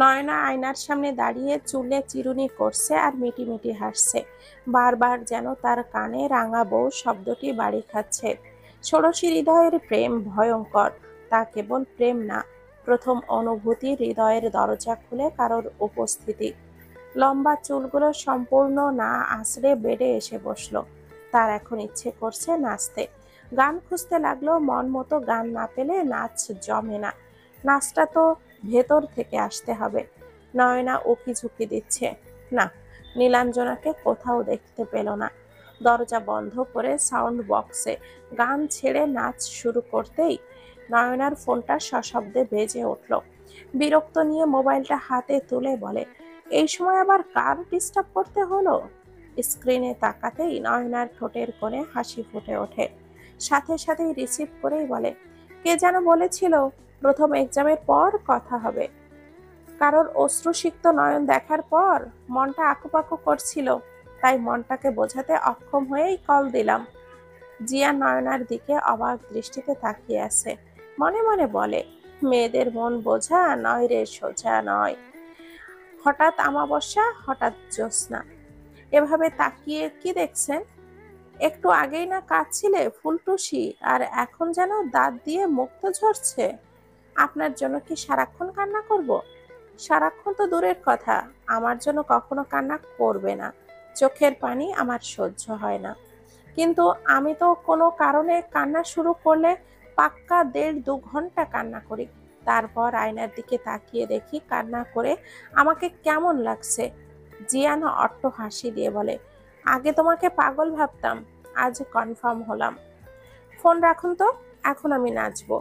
নয়না আয়নার সামনে দাঁড়িয়ে চুলে চিরুনি করছে আর মিটিমিটি হাসছে। বারবার যেন তার কানে রাঙা বউ শব্দটি বাড়ি খাচ্ছে। ষোড়শী হৃদয়ের প্রেম ভয়ঙ্কর। তা কেবল প্রেম না, প্রথম অনুভূতি, হৃদয়ের দরজা খুলে কারোর উপস্থিতি। লম্বা চুলগুলো সম্পূর্ণ না আঁচড়ে বেডে এসে বসলো। তার এখন ইচ্ছে করছে নাচতে। গান খুঁজতে লাগলো, মন মতো গান না পেলে নাচ জমে না। নাচটা তো ভেতর থেকে আসতে হবে। নয়না উকি ঝুঁকি দিচ্ছে, না, নীলাঞ্জনাকে কোথাও দেখতে পেল না। দরজা বন্ধ করে সাউন্ড বক্সে গান ছেড়ে নাচ শুরু করতেই নয়নার ফোনটা সশব্দে বেজে উঠল। বিরক্ত নিয়ে মোবাইলটা হাতে তুলে বলে, এই সময় আবার কার ডিস্টার্ব করতে হলো? স্ক্রিনে তাকাতেই নয়নার ঠোঁটের কোণে হাসি ফুটে ওঠে। সাথে সাথেই রিসিভ করেই বলে, কে যেন বলেছিল প্রথম এক্সামের পর কথা হবে। কারোর অশ্রুসিক্ত নয়ন দেখার পর মনটা আকুপাকু করছিল, তাই মনটাকে বোঝাতে অক্ষম হয়েই কল দিলাম। জিয়া নয়নার দিকে অবাক দৃষ্টিতে তাকিয়ে আছে। মনে মনে বলে, মেয়েদের মন বোঝা নয় রে, সোজা নয়। হঠাৎ আমাবস্যা, হঠাৎ জ্যোৎস্না। এভাবে তাকিয়ে কি দেখছেন? একটু আগেই না কাঁদছিলে ফুলটুসি, আর এখন যেন দাঁত দিয়ে মুক্ত ঝরছে। আপনার জন্য কি সারাক্ষণ কান্না করব? সারাক্ষণ তো দূরের কথা, আমার জন্য কখনো কান্না করবে না। চোখের পানি আমার সহ্য হয় না। কিন্তু আমি তো কোনো কারণে কান্না শুরু করলে পাক্কা 1.5-2 ঘন্টা কান্না করি। তারপর আয়নার দিকে তাকিয়ে দেখি কান্না করে আমাকে কেমন লাগছে। জিয়ান অট্ট হাসি দিয়ে বলে, আগে তোমাকে পাগল ভাবতাম, আজ কনফার্ম হলাম। ফোন রাখুন তো, এখন আমি নাচবো।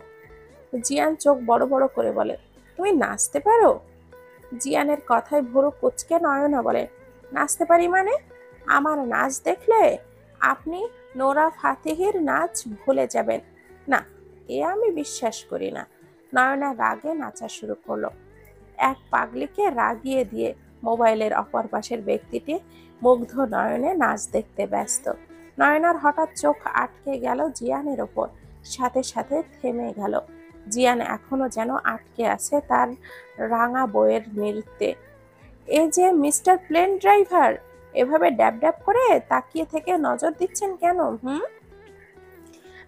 জিয়ান চোখ বড় বড় করে বলে, তুমি নাচতে পারো? জিয়ানের কথায় ভুরু কুঁচকে নয়না বলে, নাচতে পারি মানে? আমার নাচ দেখলে আপনি নোরা ফাতেহির নাচ ভুলে যাবেন। না, এ আমি বিশ্বাস করি না। নয়না রাগে নাচা শুরু করলো, এক পাগলিকে রাগিয়ে দিয়ে। মোবাইলের অপর পাশের ব্যক্তিটি মুগ্ধ নয়নে নাচ দেখতে ব্যস্ত। নয়নার হঠাৎ চোখ আটকে গেল জিয়ানের ওপর, সাথে সাথে থেমে গেল। জিয়ান এখনো যেন আটকে আছে তার রাঙা বইয়ের নৃত্যে। এ যে মিস্টার প্লেন ড্রাইভার, এভাবে ড্যাব ড্যাব করে তাকিয়ে থেকে নজর দিচ্ছেন কেন?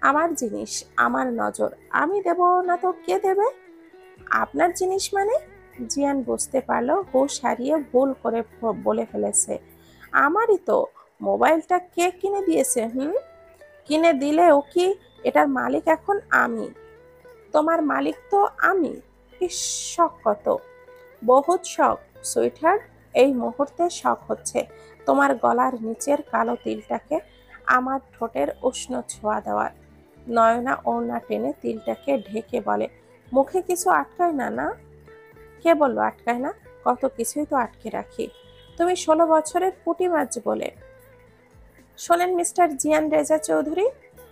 আমার জিনিস, আমার নজর, আমি দেব না তো কে দেবে? আপনার জিনিস মানে? জিয়ান বুঝতে পারলো হুঁশ হারিয়ে ভুল করে বলে ফেলেছে। আমারই তো। মোবাইলটা কে কিনে দিয়েছে? কিনে দিলেও কি এটার মালিক এখন আমি? তোমার মালিক তো আমি। ইস, শখ কত! বহুত শখ সুইটহার্ট। এই মুহূর্তে শখ হচ্ছে তোমার গলার নিচের কালো তিলটাকে আমার ঠোঁটের উষ্ণ ছোঁয়া দেওয়ার। নয়না ওড়না টেনে তিলটাকে ঢেকে বলে, মুখে কিছু আটকায় না? না, কে বললো আটকায় না? কত কিছুই তো আটকে রাখি। তুমি 16 বছরের পুঁটি মাছ বলে। শোনেন মিস্টার জিয়ান রেজা চৌধুরী,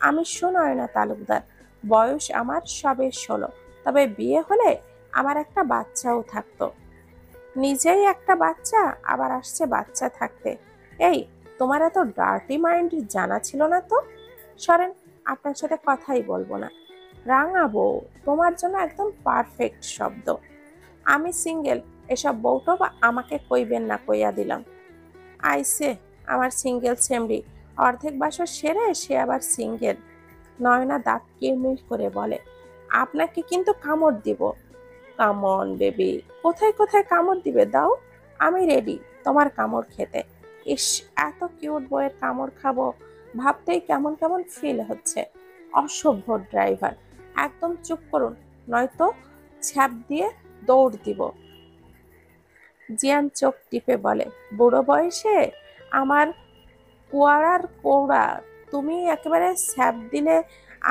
আমি সুনয়না তালুকদার। বয়স আমার সবে 16, তবে বিয়ে হলে আমার একটা বাচ্চাও থাকতো। নিজেই একটা বাচ্চা, আবার আসছে বাচ্চা থাকতে। এই, তোমার এত ডার্টি মাইন্ড জানা ছিল না তো। সরেন, আপনার সাথে কথাই বলবো না। রাঙাবো, তোমার জন্য একদম পারফেক্ট শব্দ। আমি সিঙ্গেল, এসব বউটো বা আমাকে কইবেন না কইয়া দিলাম। আইসে আমার সিঙ্গেল সেমরি, অর্ধেক বাসর সেরে সে আবার সিঙ্গেল। নয়না দাঁত কিরমির করে বলে, আপনাকে কিন্তু কামড় দিব। কামন বেবি, কোথায় কোথায় কামড় দিবে দাও, আমি রেডি তোমার কামড় খেতে। ইস, এত কিউট বইয়ের কামড় খাবো ভাবতেই কেমন কেমন ফিল হচ্ছে। অসভ্য ড্রাইভার, একদম চুপ করুন, নয়তো ছ্যাপ দিয়ে দৌড় দিব। জিয়ান চোখ টিপে বলে, বুড়ো বয়সে আমার কুয়ারার কৌড়া তুমি একেবারে ছ্যাপ দিলে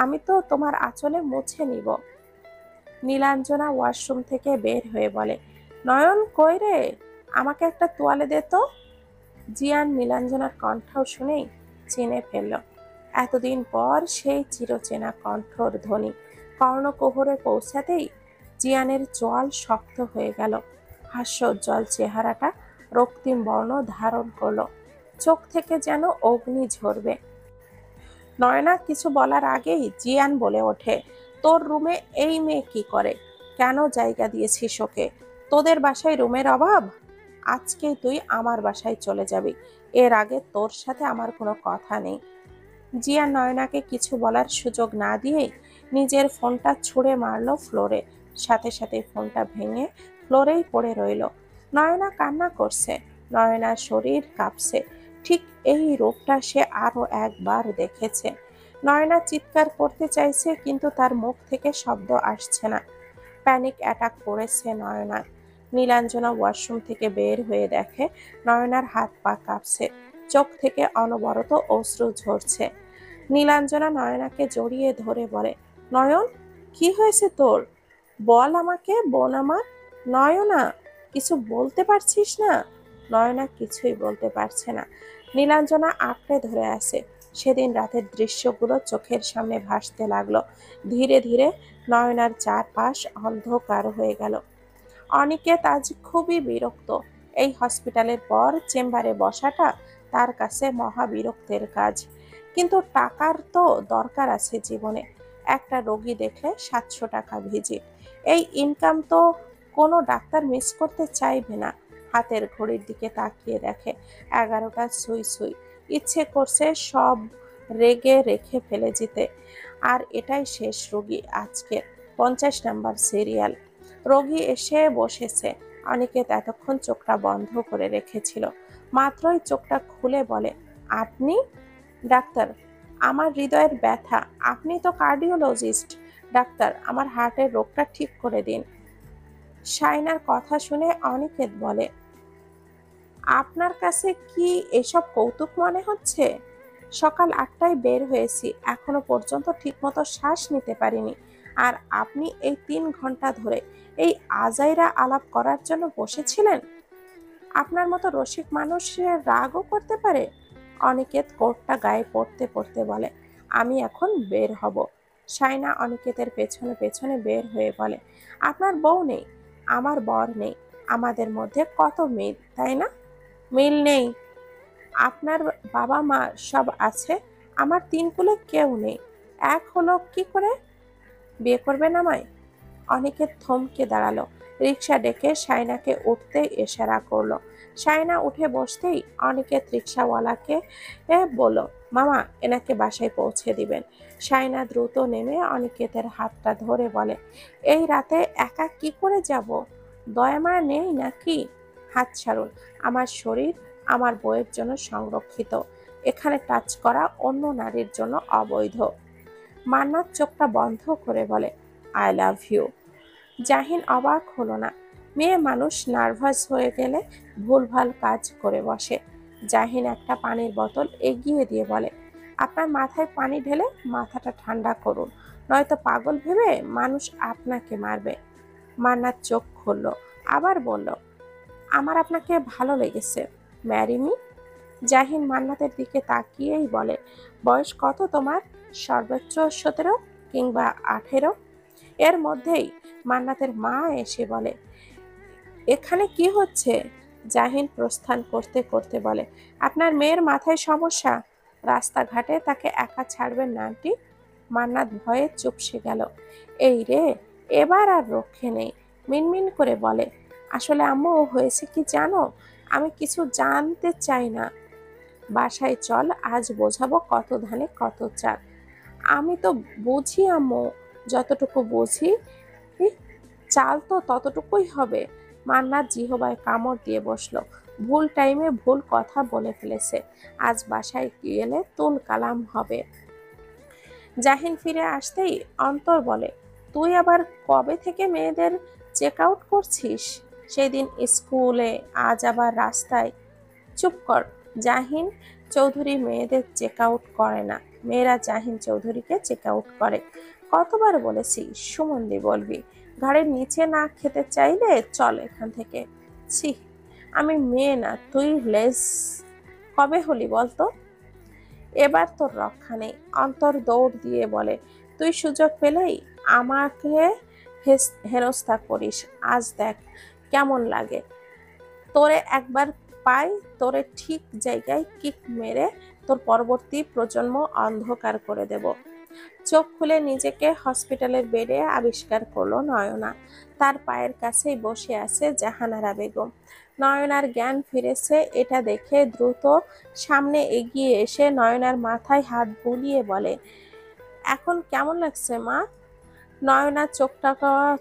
আমি তো তোমার আঁচলে মুছে নিব। নীলাঞ্জনা ওয়াশরুম থেকে বের হয়ে বলে, নয়ন কই রে, আমাকে একটা তোয়ালে দে তো। জিয়ান নীলাঞ্জনার কণ্ঠ শুনেই চিনে ফেলল। এতদিন পর সেই চিরচেনা কণ্ঠর ধ্বনি কর্ণকুহরে পৌঁছাতেই জিয়ানের চোয়াল শক্ত হয়ে গেল। হাস্যোজ্জ্বল চেহারাটা রক্তিম বর্ণ ধারণ করলো, চোখ থেকে যেন অগ্নি ঝরবে। নয়না কিছু বলার আগেই জিয়ান বলে ওঠে, তোর রুমে এই মেয়ে কি করে? কেন জায়গা দিয়েছিস ওকে? তোদের বাসায় রুমের অভাব? আজকেই তুই আমার বাসায় চলে যাবি, এর আগে তোর সাথে আমার কোনো কথা নেই। জিয়া নয়নাকে কিছু বলার সুযোগ না দিয়েই নিজের ফোনটা ছুঁড়ে মারল ফ্লোরে। সাথে সাথে ফোনটা ভেঙে ফ্লোরেই পড়ে রইল। নয়না কান্না করছে, নয়নার শরীর কাঁপছে। ঠিক এই রূপটা সে আরো একবার দেখেছে। নয়না চিৎকার করতে চাইছে, কিন্তু তার মুখ থেকে শব্দ আসছে না। প্যানিক অ্যাটাক করেছে নয়নার। নীলাঞ্জনা ওয়াশরুম থেকে বের হয়ে দেখে নয়নার হাত পা কাঁপছে, চোখ থেকে অনবরত অশ্রু ঝরছে। নীলাঞ্জনা নয়নাকে জড়িয়ে ধরে বলে, নয়ন, কি হয়েছে তোর? বল আমাকে, বোন আমার। নয়না, কিছু বলতে পারছিস না? নয়না কিছুই বলতে পারছে না। নীলাঞ্জনা আঁকড়ে ধরে আছে। সেদিন রাতের দৃশ্যগুলো চোখের সামনে ভাসতে লাগলো। ধীরে ধীরে নয়নার চারপাশ অন্ধকার হয়ে গেল। অনিকেত আজ খুবই বিরক্ত। এই হসপিটালের পর চেম্বারে বসাটা তার কাছে মহা বিরক্তের কাজ। কিন্তু টাকার তো দরকার আছে জীবনে। একটা রোগী দেখলে 700 টাকা ভিজিট। এই ইনকাম তো কোনো ডাক্তার মিস করতে চাইবে না। হাতের ঘড়ির দিকে তাকিয়ে দেখে 11টা সুই সুই। ইচ্ছে করছে সব রেগে রেখে ফেলে যেতে। আর এটাই শেষ রোগী আজকের, 50 নাম্বার সিরিয়াল। রোগী এসে বসেছে। অনিকেত এতক্ষণ চোখটা বন্ধ করে রেখেছিল। মাত্রই চোখটা খুলে বলে, আপনি? ডাক্তার, আমার হৃদয়ের ব্যথা। আপনি তো কার্ডিওলজিস্ট। ডাক্তার, আমার হার্টের রোগটা ঠিক করে দিন। শাইনার কথা শুনে অনিকেত বলে, আপনার কাছে কি এসব কৌতুক মনে হচ্ছে? সকাল 8টায় বের হয়েছি, এখনো পর্যন্ত ঠিকমতো শ্বাস নিতে পারিনি। আর আপনি এই 3 ঘন্টা ধরে এই আজাইরা আলাপ করার জন্য বসেছিলেন? আপনার মতো রসিক মানুষের রাগও করতে পারে? অনিকেত কোটটা গায়ে পড়তে পড়তে বলে, আমি এখন বের হব। শাইনা অনিকেতের পেছনে পেছনে বের হয়ে বলে, আপনার বউ নেই, আমার বর নেই, আমাদের মধ্যে কত মিল, তাই না? মিল নেই? আপনার বাবা মা সব আছে, আমার 3 কুলে কেউ নেই। এক হলো কি করে? বিয়ে করবেন আমায়? অনিকেত থমকে দাঁড়ালো। রিক্সা ডেকে শাইনাকে উঠতে ইশারা করলো। শাইনা উঠে বসতেই অনিকেত রিক্সাওয়ালাকে বলল, মামা, এনাকে বাসায় পৌঁছে দিবেন। শাইনা দ্রুত নেমে অনিকেতের হাতটা ধরে বলে, এই রাতে একা কি করে যাব? দয়া মায়া নেই নাকি? হাত ছাড়ুন, আমার শরীর আমার বউয়ের জন্য সংরক্ষিত। এখানে টাচ করা অন্য নারীর জন্য অবৈধ। মান্নাত চোখটা বন্ধ করে বলে, আই লাভ ইউ। জাহিন অবাক হলো না। মেয়ে মানুষ নার্ভাস হয়ে গেলে ভুলভাল কাজ করে বসে। জাহিন একটা পানির বোতল এগিয়ে দিয়ে বলে, আপনার মাথায় পানি ঢেলে মাথাটা ঠান্ডা করুন, নয়তো পাগল ভেবে মানুষ আপনাকে মারবে। মান্নাত চোখ খুলল, আবার বলল, আমার আপনাকে ভালো লেগেছে, ম্যারি মি। জাহিন মান্নাতের দিকে তাকিয়েই বলে, বয়স কত তোমার? সর্বোচ্চ 17 কিংবা 18। এর মধ্যেই মান্নাতের মা এসে বলে, এখানে কি হচ্ছে? জাহিন প্রস্থান করতে করতে বলে, আপনার মেয়ের মাথায় সমস্যা, রাস্তাঘাটে তাকে একা ছাড়বেন না আন্টি। মান্নাত ভয়ে চুপসে গেল। এই রে, এবার আর রক্ষে নেই। মিনমিন করে বলে, আসলে আম্মু হয়েছে কি জানো, আমি কিছু জানতে চাই না। বাসায় চল, আজ বোঝাবো কত ধানে কত চাল। আমি তো বুঝি আম্মু, যতটুকু বুঝি, চাল তো ততটুকুই হবে। মান্নাত জিহবায় কামড় দিয়ে বসলো। ভুল টাইমে ভুল কথা বলে ফেলেছে। আজ বাসায় গেলে তুল কালাম হবে। জাহিন ফিরে আসতেই অন্তর বলে, তুই আবার কবে থেকে মেয়েদের চেক আউট করছিস? সেদিন স্কুলে, আজ আবার রাস্তায়। চুপ কর। জাহিন চৌধুরী মেয়েদের চেক আউট করে না, মেয়েরা জাহিন চৌধুরীকে চেক আউট করে। কতবার বলেছি সুমন্দি বলবি, ঘাড়ের নিচে না খেতে চাইলে চল এখান থেকে। ছি, আমি মেয়ে না, তুই লেজ। কবে হলি বলতো? এবার তোর রক্ষা নেই। অন্তর দৌড় দিয়ে বলে, তুই সুযোগ পেলেই আমাকে হেনস্থা করিস। আজ দেখ কেমন লাগে। তোরে একবার পাই, তোরে ঠিক জায়গায় কিক মেরে তোর পরবর্তী প্রজন্ম অন্ধকার করে দেব। চোখ খুলে নিজেকে হসপিটালের বেডে আবিষ্কার করলো নয়না। তার পায়ের কাছেই বসে আছে জাহানারা বেগম। নয়নার জ্ঞান ফিরেছে এটা দেখে দ্রুত সামনে এগিয়ে এসে নয়নার মাথায় হাত বুলিয়ে বলে, এখন কেমন লাগছে মা? নয়না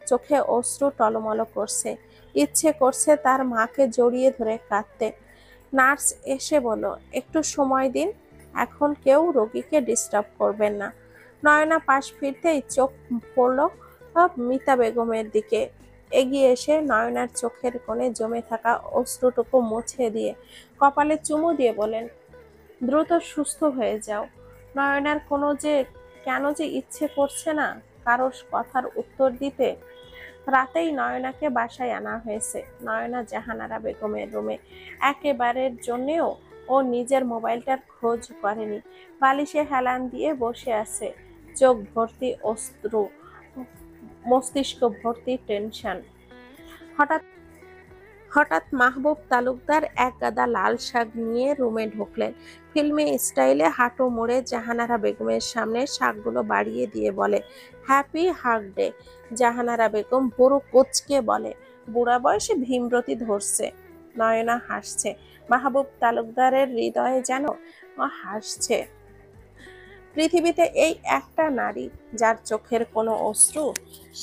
চোখে অশ্রু টলমল করছে। ইচ্ছে করছে তার মাকে জড়িয়ে ধরে কাঁদতে। নার্স এসে বলল, একটু সময় দিন, এখন কেউ রোগীকে ডিস্টার্ব করবেন না। নয়না পাশ ফিরতেই চোখ পড়ল মিতা বেগমের দিকে। এগিয়ে এসে নয়নার চোখের কোণে জমে থাকা অশ্রুটুকু মুছে দিয়ে কপালে চুমু দিয়ে বলেন, দ্রুত সুস্থ হয়ে যাও। নয়নার কেন যে ইচ্ছে করছে না কারোর কথার উত্তর দিতে। রাতেই নয়নাকে বাসায় আনা হয়েছে। নয়না জাহানারা বেগমের রুমে একেবারের জন্যেও ও নিজের মোবাইলটার খোঁজ করেনি। বালিশে হেলান দিয়ে বসে আছে, চোখ ভর্তি অশ্রু, মস্তিষ্ক ভর্তি টেনশন। হঠাৎ হঠাৎ মাহবুব তালুকদার এক গাদা লাল শাক নিয়ে রুমে ঢুকলেন। ফিল্মি স্টাইলে হাঁটু মুড়ে জাহানারা বেগমের সামনে শাকগুলো বাড়িয়ে দিয়ে বলে, হ্যাপি হার্ক ডে। জাহানারা বেগম বুড়ো কোচকে বলে, বুড়া বয়সে ভীমরতি ধরছে। নয়না হাসছে। মাহবুব তালুকদারের হৃদয়ে যেন হাসছে। পৃথিবীতে এই একটা নারী যার চোখের কোনো অশ্রু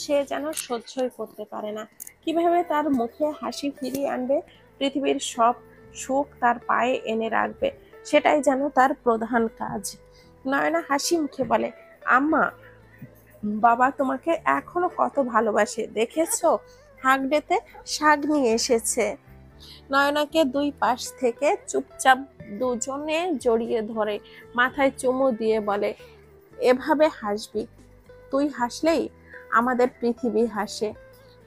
সে যেন সহ্যই করতে পারে না। কিভাবে তার মুখে হাসি ফিরিয়ে আনবে, পৃথিবীর সব সুখ তার পায়ে এনে রাখবে, সেটাই যেন তার প্রধান কাজ। নয়না হাসি মুখে বলে, আম্মা, বাবা তোমাকে এখনো কত ভালোবাসে দেখেছো, হাঁক ডেতে শাক নিয়ে এসেছে। নয়নাকে দুই পাশ থেকে চুপচাপ দুজনে জড়িয়ে ধরে মাথায় চুমু দিয়ে বলে, এভাবে হাসবি, তুই হাসলেই আমাদের পৃথিবী হাসে।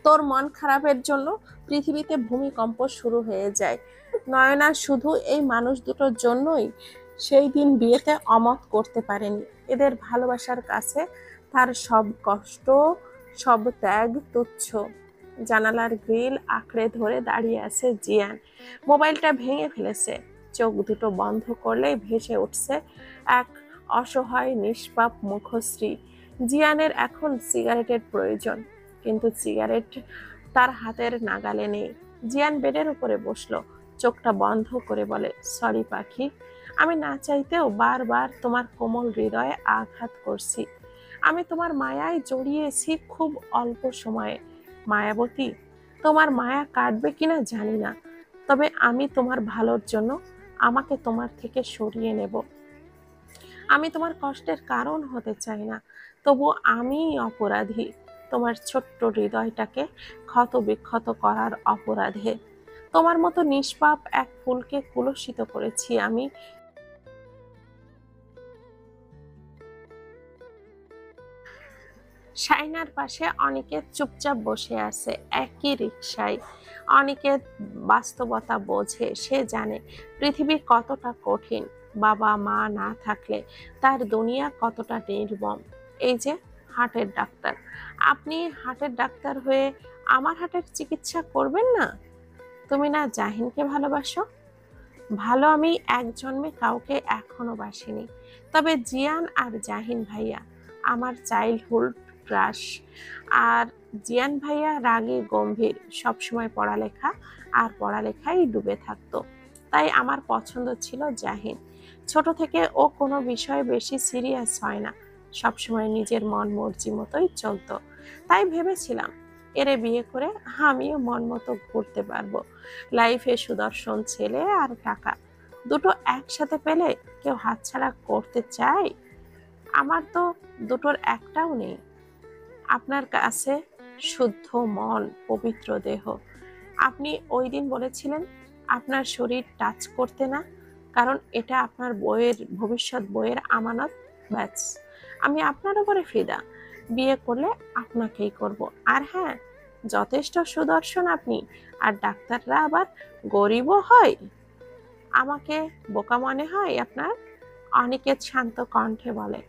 তোর মন খারাপের জন্য পৃথিবীতে ভূমিকম্প শুরু হয়ে যায়। নয়না শুধু এই মানুষ দুটোর জন্যই সেই দিন বিয়েতে অমত করতে পারেনি। এদের ভালোবাসার কাছে তার সব কষ্ট, সব ত্যাগ তুচ্ছ। জানালার গ্রিল আঁকড়ে ধরে দাঁড়িয়ে আছে জিয়ান। মোবাইলটা ভেঙে ফেলেছে। চোখ দুটো বন্ধ করলেই ভেসে উঠছে এক অসহায় নিষ্পাপ মুখশ্রী। জিয়ানের এখন সিগারেটের প্রয়োজন, কিন্তু সিগারেট তার হাতের নাগালে নেই। জিয়ান বেডের উপরে বসলো, চোখটা বন্ধ করে বলে, সরি পাখি, আমি না চাইতেও বারবার তোমার কোমল হৃদয়ে আঘাত করছি। আমি তোমার মায়ায় জড়িয়েছি খুব অল্প সময়ে। মায়াবতী, তোমার মায়া কাটবে কিনা জানি না, তবে আমি তোমার ভালোর জন্য আমাকে তোমার থেকে সরিয়ে নেব। আমি তোমার কষ্টের কারণ হতে চাই না, তবু আমি অপরাধী তোমার ছোট্ট হৃদয়টাকে ক্ষত বিক্ষত করার অপরাধে। তোমার মতো নিষ্পাপ এক ফুলকে কুলসিত করেছি আমি। শাইনার পাশে অনিকেত চুপচাপ বসে আছে একই রিকশায়। অনিকেত বাস্তবতা বোঝে, সে জানে পৃথিবী কতটা কঠিন, বাবা মা না থাকলে তার দুনিয়া কতটা নির্মম। এই যে হার্টের ডাক্তার, আপনি হার্টের ডাক্তার হয়ে আমার হার্টের চিকিৎসা করবেন না? তুমি না জাহিনকে ভালোবাসো? ভালো আমি এক জন্মে কাউকে এখনো বাসিনি, তবে জিয়ান আর জাহিন ভাইয়া আমার চাইল্ডহুড ক্রাশ। আর জিয়ান ভাইয়া রাগী গম্ভীর, সবসময় পড়ালেখা আর পড়ালেখায় ডুবে থাকতো, তাই আমার পছন্দ ছিল জাহিন। ছোট থেকে ও কোনো বিষয়ে বেশি সিরিয়াস হয় না, সবসময় নিজের মন মর্জি মতোই চলতো। তাই ভেবেছিলাম এরে বিয়ে করে আমিও মন মতো ঘুরতে পারবো। লাইফে সুদর্শন ছেলে আর টাকা দুটো একসাথে পেলে কেউ হাতছাড়া করতে চায়? আমার তো দুটোর একটাও নেই। আপনার কাছে শুদ্ধ মন, পবিত্র দেহ। আপনি ওই দিন বলেছিলেন আপনার শরীর টাচ করতে না, কারণ এটা আপনার ভবিষ্যৎ বইয়ের আমানত। ব্যাস, আমি আপনার উপরে ফিদা। বিয়ে করলে আপনাকেই করব। আর হ্যাঁ, যথেষ্ট সুদর্শন আপনি, আর ডাক্তাররা আবার গরিবও হয়। আমাকে বোকা মনে হয় আপনার? অনিকেত শান্ত কণ্ঠে বলে,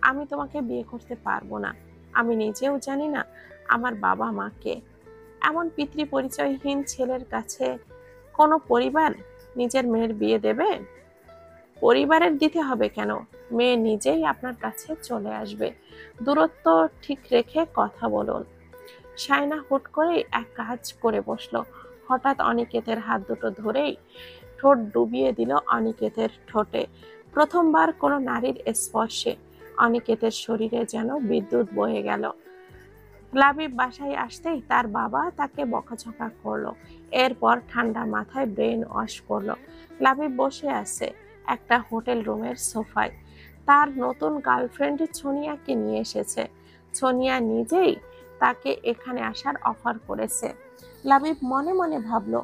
আমি তোমাকে বিয়ে করতে পারবো না। আমি নিজেও জানি না আমার বাবা মাকে। এমন পিতৃ পরিচয়হীন ছেলের কাছে কোনো পরিবার নিজের মেয়ের বিয়ে দেবে? পরিবারের দিতে হবে কেন? মেয়ে নিজেই আপনার কাছে চলে আসবে। দূরত্ব ঠিক রেখে কথা বলুন। সায়না হুট করে এক কাজ করে বসলো। হঠাৎ অনিকেতের হাত দুটো ধরেই ঠোঁট ডুবিয়ে দিল অনিকেতের ঠোঁটে। প্রথমবার কোনো নারীর স্পর্শে অনিকেতের শরীরে যেন বিদ্যুৎ বয়ে গেল। লাবিব বাসায় আসতেই তার বাবা তাকে বকাঝকা করলো। এরপর ঠান্ডা মাথায় ব্রেন ওয়াশ করলো। লাবিব বসে আছে একটা হোটেল রুমের সোফায়। তার নতুন গার্লফ্রেন্ড সোনিয়াকে নিয়ে এসেছে। সোনিয়া নিজেই তাকে এখানে আসার অফার করেছে। লাবিব মনে মনে ভাবলো,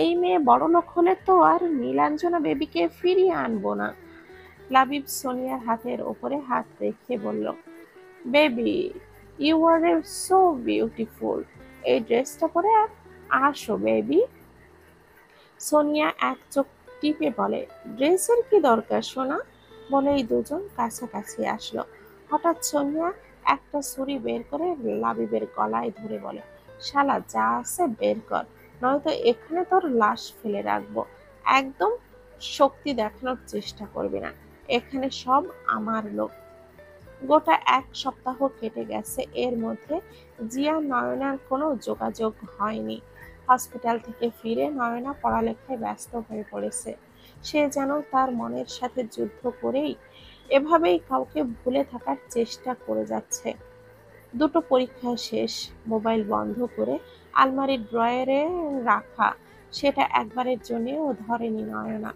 এই মেয়ে বড়লোক হলে তো আর নীলাঞ্জনা বেবিকে ফিরিয়ে আনবো না। লাবিব সোনিয়ার হাতের ওপরে হাত রেখে বলল, baby, you are so beautiful. এই ড্রেসটা পরে আসো বেবি। সোনিয়া এক চোখ টিপে বলে, ড্রেসের কি দরকার সোনা? বলেই দুজন কাছাকাছি আসলো। হঠাৎ সোনিয়া একটা ছুরি বের করে লাবিবের গলায় ধরে বলে, শালা যা আছে বের কর, নয়তো এখানে তোর লাশ ফেলে রাখবো। একদম শক্তি দেখানোর চেষ্টা করবি না। এখানে সব আমার লোক। গোটা এক সপ্তাহ কেটে গেছে। এর মধ্যে জিয়া নয়নার কোনো যোগাযোগ হয়নি। হসপিটাল থেকে ফিরে নয়না পড়ালেখায় ব্যস্ত হয়ে পড়েছে। সে যেন তার মনের সাথে যুদ্ধ করেই এভাবেই কাউকে ভুলে থাকার চেষ্টা করে যাচ্ছে। দুটো পরীক্ষা শেষ। মোবাইল বন্ধ করে আলমারির ড্রয়ারে রাখা, সেটা একবারের জন্যও ধরেনি নয়না।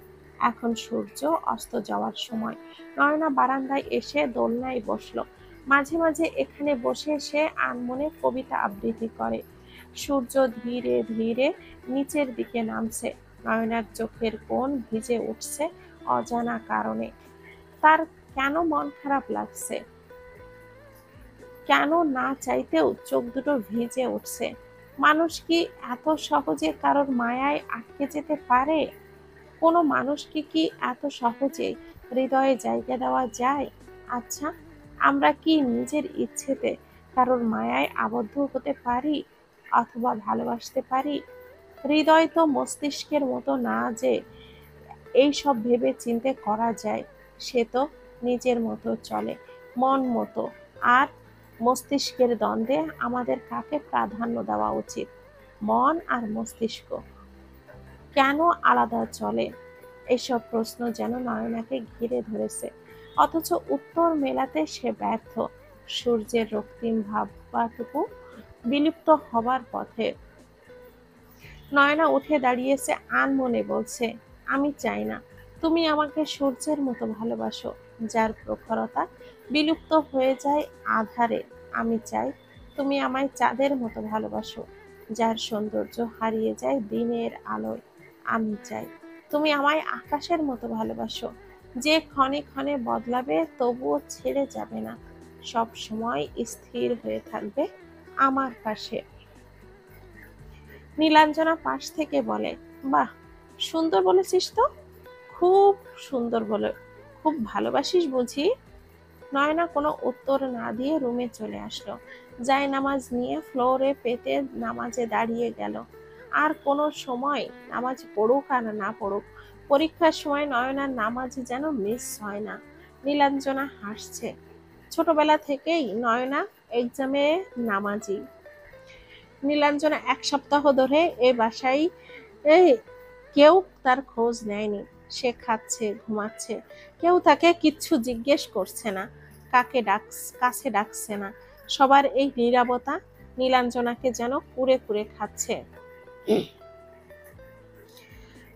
এখন সূর্য অস্ত যাওয়ার সময়। নয়না বারান্দায় এসে দোলনায় বসলো। মাঝে মাঝে এখানে বসে সে আনমনে কবিতা আবৃত্তি করে। সূর্য ধীরে ধীরে নিচের দিকে নামছে। নয়নার চোখের কোণ ভিজে উঠছে অজানা কারণে। তার কেন মন খারাপ লাগছে, কেন না চাইতেও চোখ দুটো ভিজে উঠছে। মানুষ কি এত সহজে কারোর মায়ায় আটকে যেতে পারে? কোনো মানুষকে কি এত সহজে হৃদয়ে জায়গা দেওয়া যায়? আচ্ছা, আমরা কি নিজের ইচ্ছেতে কারোর মায়ায় আবদ্ধ হতে পারি অথবা ভালোবাসতে পারি? হৃদয় তো মস্তিষ্কের মতো না যে এই সব ভেবে চিন্তে করা যায়। সে তো নিজের মতো চলে, মন মতো। আর মস্তিষ্কের দ্বন্দ্বে আমাদের কাকে প্রাধান্য দেওয়া উচিত? মন আর মস্তিষ্ক কেন আলাদা চলে? এসব প্রশ্ন যেন নয়নাকে ঘিরে ধরেছে, অথচ উত্তর মেলাতে সে ব্যর্থ। সূর্যের রক্তিম ভাবটুকু বিলুপ্ত হবার পথে। নয়না উঠে দাঁড়িয়েছে, আনমনে বলছে, আমি চাই না তুমি আমাকে সূর্যের মতো ভালোবাসো, যার প্রখরতা বিলুপ্ত হয়ে যায় আধারে। আমি চাই তুমি আমায় চাঁদের মতো ভালোবাসো, যার সৌন্দর্য হারিয়ে যায় দিনের আলোয়। আমি চাই তুমি আমায় আকাশের মতো ভালোবাসো, যে ক্ষণে ক্ষণে বদলাবে তবুও ছেড়ে যাবে না, সব সময় স্থির হয়ে থাকবে আমার পাশে। নীলাঞ্জনা পাশ থেকে বলে, বাহ, সুন্দর বলেছিস তো, খুব সুন্দর বলে। খুব ভালোবাসিস বুঝি? নয়না কোনো উত্তর না দিয়ে রুমে চলে আসলো। জায়নামাজ নিয়ে ফ্লোরে পেতে নামাজে দাঁড়িয়ে গেল। আর কোনো সময় নামাজ পড়ুক আর না পড়ুক, পরীক্ষার সময় নয়নার নামাজ যেন মিস হয় না। নীলাঞ্জনা হাসছে। ছোটবেলা থেকেই নয়না এক্সামে নামাজি। নীলাঞ্জনা এক সপ্তাহ ধরে এ বাসায় কেউ তার খোঁজ নেয়নি। সে খাচ্ছে, ঘুমাচ্ছে, কেউ তাকে কিচ্ছু জিজ্ঞেস করছে না, কাছে ডাকছে না। সবার এই নীরবতা নীলাঞ্জনাকে যেন কুরে কুরে খাচ্ছে।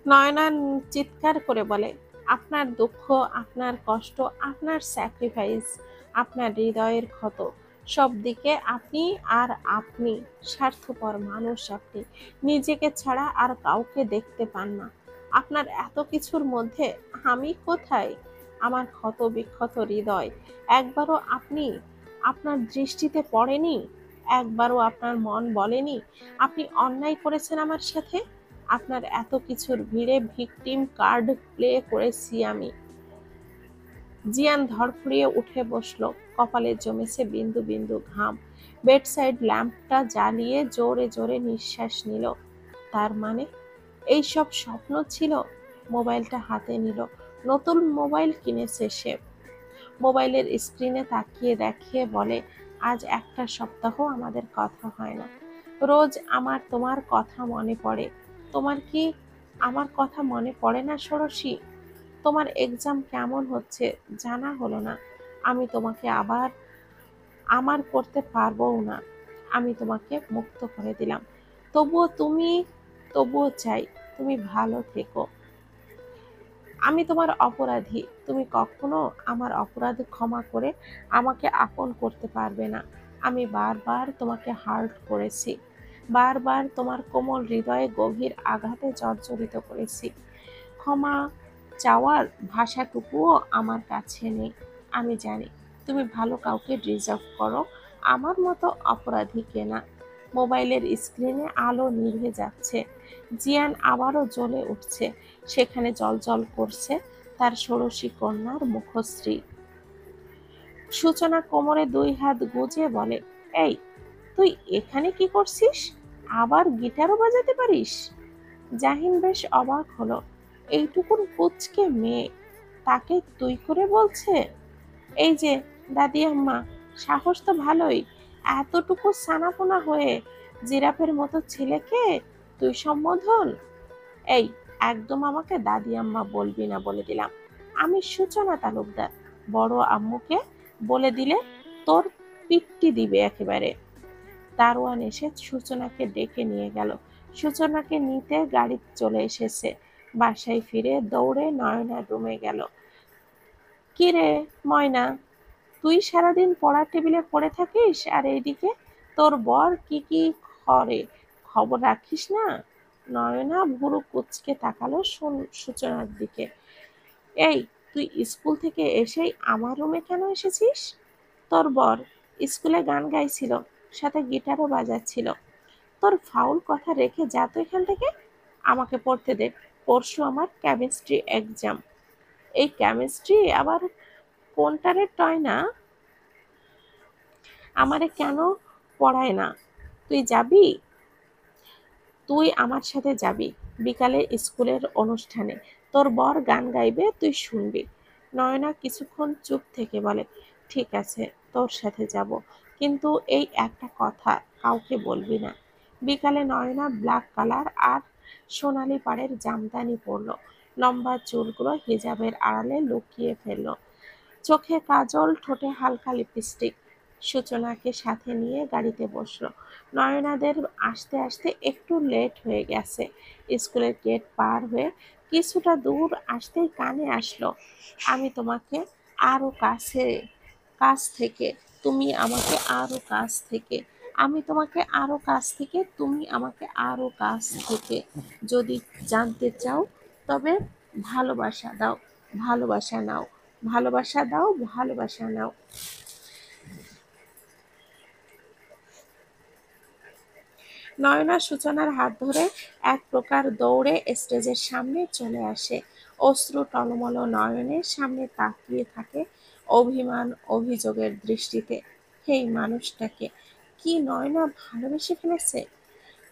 নয়না চিৎকার করে বলে, আপনার দুঃখ, আপনার কষ্ট, আপনার স্যাক্রিফাইস, আপনার হৃদয়ের ক্ষত, সব দিকে আপনি আর আপনি। স্বার্থপর মানুষ আপনি, নিজেকে ছাড়া আর কাউকে দেখতে পান না। আপনার এত কিছুর মধ্যে আমি কোথায়? আমার ক্ষত বিক্ষত হৃদয় একবারও আপনি আপনার দৃষ্টিতে পড়েনি? একবারও আপনার মন বলেনি আপনি অন্যায় করেছেন আমার সাথে? আপনার এত কিছুর ভিড়ে ভিকটিম কার্ড প্লে করেছি আমি। জিয়ান ধড়ফড়িয়ে উঠে বসলো। কপালে জমেছে বিন্দু বিন্দু ঘাম। বেডসাইড ল্যাম্পটা জ্বালিয়ে জোরে জোরে নিঃশ্বাস নিল। তার মানে এই সব স্বপ্ন ছিল? মোবাইলটা হাতে নিল। নতুন মোবাইল কিনেছে সে। মোবাইলের স্ক্রিনে তাকিয়ে দেখে বলে, আজ একটা সপ্তাহ আমাদের কথা হয় না। রোজ আমার তোমার কথা মনে পড়ে। তোমার কি আমার কথা মনে পড়ে না ষোড়শী? তোমার এক্সাম কেমন হচ্ছে জানা হলো না। আমি তোমাকে আবার আমার করতে পারবও না। আমি তোমাকে মুক্ত করে দিলাম। তবুও তুমি তবুও চাই তুমি ভালো থেকো। আমি তোমার অপরাধী। তুমি কখনো আমার অপরাধ ক্ষমা করে আমাকে আপন করতে পারবে না। আমি বারবার তোমাকে হার্ট করেছি, বারবার তোমার কোমল হৃদয়ে গভীর আঘাতে জর্জরিত করেছি। ক্ষমা চাওয়ার ভাষাটুকুও আমার কাছে নেই। আমি জানি তুমি ভালো কাউকে ডিজার্ভ করো, আমার মতো অপরাধীকে না। মোবাইলের স্ক্রিনে আলো নিভে যাচ্ছে। জিয়ান আবারও জ্বলে উঠছে। সেখানে জ্বলজ্বল করছে তার ষোড়শী কন্যার মুখশ্রী। সূচনা কোমরে দুই হাত গুজে বলে, এই তুই এখানে কি করছিস? আবার গিটারও বাজাতে পারিস? জাহিন বেশ অবাক হলো। এইটুকুন পুচকে মেয়ে, তাকে তুই করে বলছে! এই যে দাদি আম্মা, সাহস তো ভালোই। এতটুকু সানাপোনা হয়ে জিরাফের মতো ছেলেকে তুই সম্বোধন! এই, একদম আমাকে দাদি আম্মা বলবি না বলে দিলাম। আমি সূচনা তালুকদার। বড় আম্মুকে বলে দিলে তোর পিট্টি দিবে একেবারে। দারোয়ান এসে সূচনাকে ডেকে নিয়ে গেল। সূচনাকে নিতে গাড়ি চলে এসেছে। বাসায় ফিরে দৌড়ে নয়নার রুমে গেল। কি রে ময়না, তুই সারাদিন পড়ার টেবিলে পড়ে থাকিস আর এইদিকে তোর বর কি কি করে খবর রাখিস না? নয়না ভুরু কুঁচকে তাকালো সূচনার দিকে। এই, তুই স্কুল থেকে এসেই আমার রুমে কেন এসেছিস? তোর বর স্কুলে গান গাইছিল, সাথে গিটারও বাজাচ্ছিল। তোর ফাউল কথা রেখে যা তো এখান থেকে। আমাকে পড়তে দে। পরশু আমার কেমিস্ট্রি এক্সাম। এই কেমিস্ট্রি আবার কোনটারে টয় না? আমারে কেন পড়ায় না? তুই যাবি? তুই আমার সাথে যাবি বিকালে স্কুলের অনুষ্ঠানে। তোর বর গান গাইবে, তুই শুনবি। নয়না কিছুক্ষণ চুপ থেকে বলে, ঠিক আছে, তোর সাথে যাব, কিন্তু এই একটা কথা কাউকে বলবি না। বিকালে নয়না ব্ল্যাক কালার আর সোনালি পাড়ের জামদানি পরল। লম্বা চুলগুলো হিজাবের আড়ালে লুকিয়ে ফেলল। চোখে কাজল, ঠোঁটে হালকা লিপস্টিক। সূচনাকে সাথে নিয়ে গাড়িতে বসলো। নয়নাদের আসতে আসতে একটু লেট হয়ে গেছে। স্কুলের গেট পার হয়ে কিছুটা দূর আসতেই কানে আসলো, আমি তোমাকে আরো কাছ থেকে, তুমি আমাকে আরো কাছ থেকে, আমি তোমাকে আরো কাছ থেকে, তুমি আমাকে আরো কাছ থেকে। যদি জানতে চাও তবে ভালোবাসা দাও, ভালোবাসা নাও, ভালোবাসা দাও, ভালোবাসা নাও। নয়না সূচনার হাত ধরে এক প্রকার দৌড়ে স্টেজের সামনে চলে আসে। অশ্রু টলমল নয়নের সামনে তাকিয়ে থাকে অভিমান অভিযোগের দৃষ্টিতে। এই মানুষটাকে কি নয়না ভালোবেসে ফেলেছে?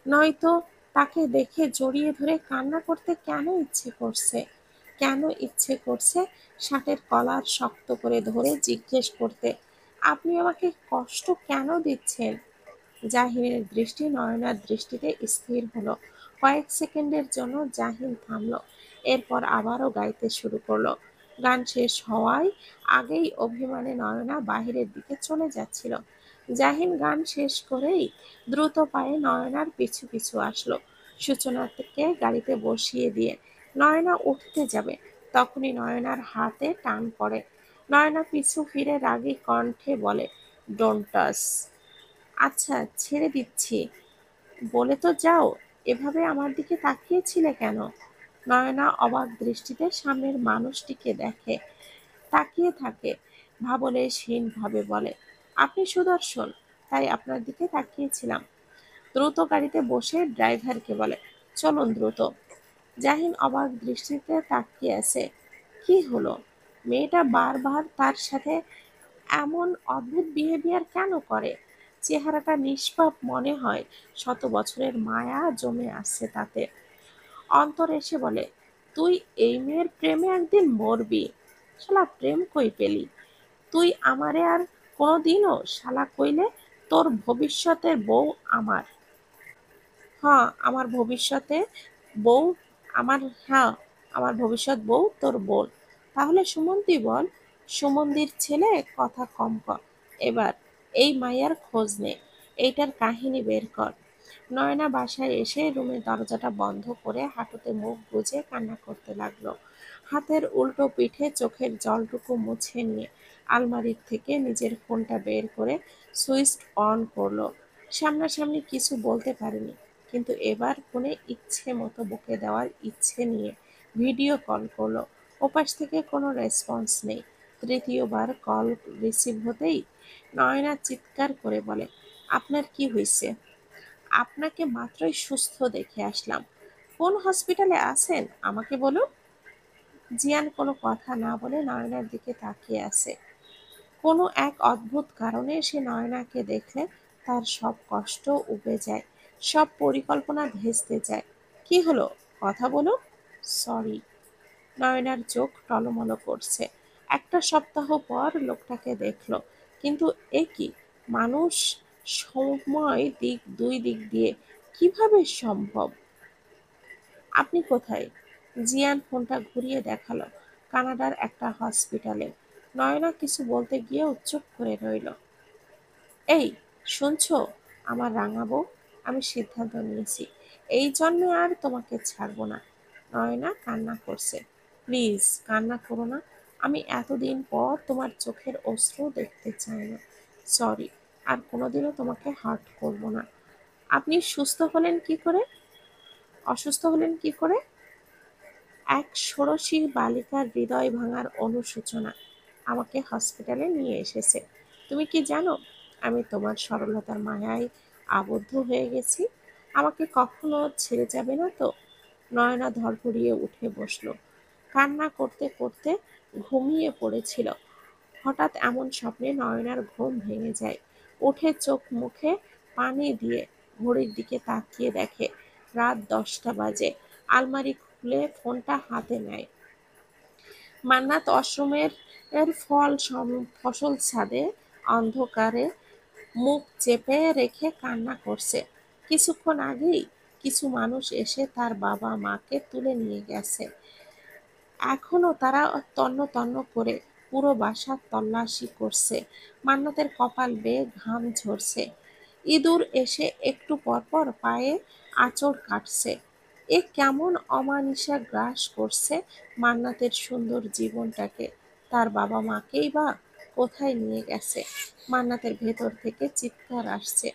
নয়তো তাকে দেখে জড়িয়ে ধরে কান্না করতে কেন ইচ্ছে করছে? কেন ইচ্ছে করছে শার্টের কলার শক্ত করে ধরে জিজ্ঞেস করতে, আপনি আমাকে কষ্ট কেন দিচ্ছেন? জাহিনের দৃষ্টি নয়নার দৃষ্টিতে স্থির হলো। কয়েক সেকেন্ডের জন্য জাহিন থামলো, এরপর আবারও গাইতে শুরু করলো। গান শেষ হওয়ায় আগেই অভিমানে নয়না বাহিরের দিকে চলে যাচ্ছিল। জাহিন গান শেষ করেই দ্রুত পায়ে নয়নার পিছু পিছু আসলো। সূচনাকে গাড়িতে বসিয়ে দিয়ে নয়না উঠতে যাবে, তখনই নয়নার হাতে টান পড়ে। নয়না পিছু ফিরে রাগী কণ্ঠে বলে, ডোন্ট টাচ। আচ্ছা, ছেড়ে দিচ্ছি বলে তো যাও, এভাবে আমার দিকে তাকিয়েছিলে কেন? নয়না অবাক দৃষ্টিতে সামনের মানুষটিকে দেখে, তাকিয়ে থাকে। ভাবলেশহীন ভাবে বলে, আপনি সুদর্শন, তাই আপনার দিকে তাকিয়েছিলাম। দ্রুত গাড়িতে বসে ড্রাইভারকে বলে, চলুন দ্রুত। জাহিন অবাক দৃষ্টিতে তাকিয়ে আছে। কি হলো? মেয়েটা বারবার তার সাথে এমন অদ্ভুত বিহেভিয়ার কেন করে? চেহারাটা নিষ্পাপ মনে হয়, শত বছরের মায়া জমে আসছে তাতে। অন্তর এসে বলে, তুই এই মেয়ের প্রেমে একদিন মরবি। শালা প্রেম কই পেলি? তুই আমারে আর কোনোদিনও শালা কইলে তোর ভবিষ্যতের বউ আমার। হ্যাঁ আমার ভবিষ্যতে বউ আমার, হ্যাঁ আমার ভবিষ্যৎ বউ তোর বোন। তাহলে সুমন্তি বল। সুমন্দির ছেলে, কথা কম কর। এবার এই মাইয়ার খোঁজ নে, এইটার কাহিনী বের কর। নয়না বাসায় এসে রুমের দরজাটা বন্ধ করে হাঁটুতে মুখ গুজে কান্না করতে লাগলো। হাতের উল্টো পিঠে চোখের জলটুকু মুছে নিয়ে আলমারির থেকে নিজের ফোনটা বের করে সুইচ অন করলো। সামনাসামনি কিছু বলতে পারেনি, কিন্তু এবার ফোনে ইচ্ছে মতো বকে দেওয়ার ইচ্ছে নিয়ে ভিডিও কল করলো। ওপাশ থেকে কোনো রেসপন্স নেই। তৃতীয়বার কল রিসিভ হতেই নয়না চিৎকার করে বলে, আপনার কি হয়েছে? আপনাকে মাত্রই সুস্থ দেখে আসলাম। কোন হসপিটালে আছেন আমাকে বলুন। জিয়ান কোনো কথা না বলে নয়নার দিকে তাকিয়ে আছে। কোনো এক অদ্ভুত কারণে সে নয়নাকে দেখলে তার সব কষ্ট উবে যায়, সব পরিকল্পনা ভেস্তে যায়। কি হলো, কথা বলো। সরি। নয়নার চোখ টলমলো করছে। একটা সপ্তাহ পর লোকটাকে দেখলো, কিন্তু এ কি মানুষ? সময় দুই দিক দিয়ে কিভাবে সম্ভব? আপনি কোথায়? জিয়ান ফোনটা ঘুরিয়ে দেখালো কানাডার একটা হসপিটালে। নয়না কিছু বলতে গিয়েও চুপ করে রইল। এই শুনছো আমার রাঙাবো, আমি সিদ্ধান্ত নিয়েছি এই জন্মে আর তোমাকে ছাড়বো না। নয়না কান্না করছে। প্লিজ কান্না করো না। আমি এতদিন পর তোমার চোখের অশ্রু দেখতে চাই না। সরি, আর কোনোদিনও তোমাকে হার্ট করবো না। আপনি সুস্থ হলেন কি করে? অসুস্থ হলেন কি করে? এক ষোড়শী বালিকার হৃদয় ভাঙার অনুশোচনা আমাকে হসপিটালে নিয়ে এসেছে। তুমি কি জানো আমি তোমার সরলতার মায়ায় আবদ্ধ হয়ে গেছি? আমাকে কখনো ছেড়ে যাবে না তো? নয়না ধড়ফড়িয়ে উঠে বসলো। কান্না করতে করতে ঘুমিয়ে পড়েছিল। হঠাৎ এমন স্বপ্নে নয়নার ঘুম ভেঙে যায়। উঠে চোখ মুখে পানি দিয়ে ঘড়ির দিকে তাকিয়ে দেখে রাত 10টা বাজে। আলমারি খুলে ফোনটা হাতে নেয়। মান্নাত অশ্রমের ফসল ছাদে অন্ধকারে মুখ চেপে রেখে কান্না করছে। কিছুক্ষণ আগেই কিছু মানুষ এসে তার বাবা মাকে তুলে নিয়ে গেছে। এখনো তারা তন্ন তন্ন করে পুরো বাসা তল্লাশি করছে। মান্নাতের কপাল বেয়ে ঘাম ঝরছে। ইঁদুর এসে একটু পরপর পায়ে আঁচড় কাটছে। এ কেমন অমানিসা গ্রাস করছে মান্নাতের সুন্দর জীবনটাকে। তার বাবা মাকেই বা কোথায় নিয়ে গেছে? মান্নাতের ভেতর থেকে চিৎকার আসছে,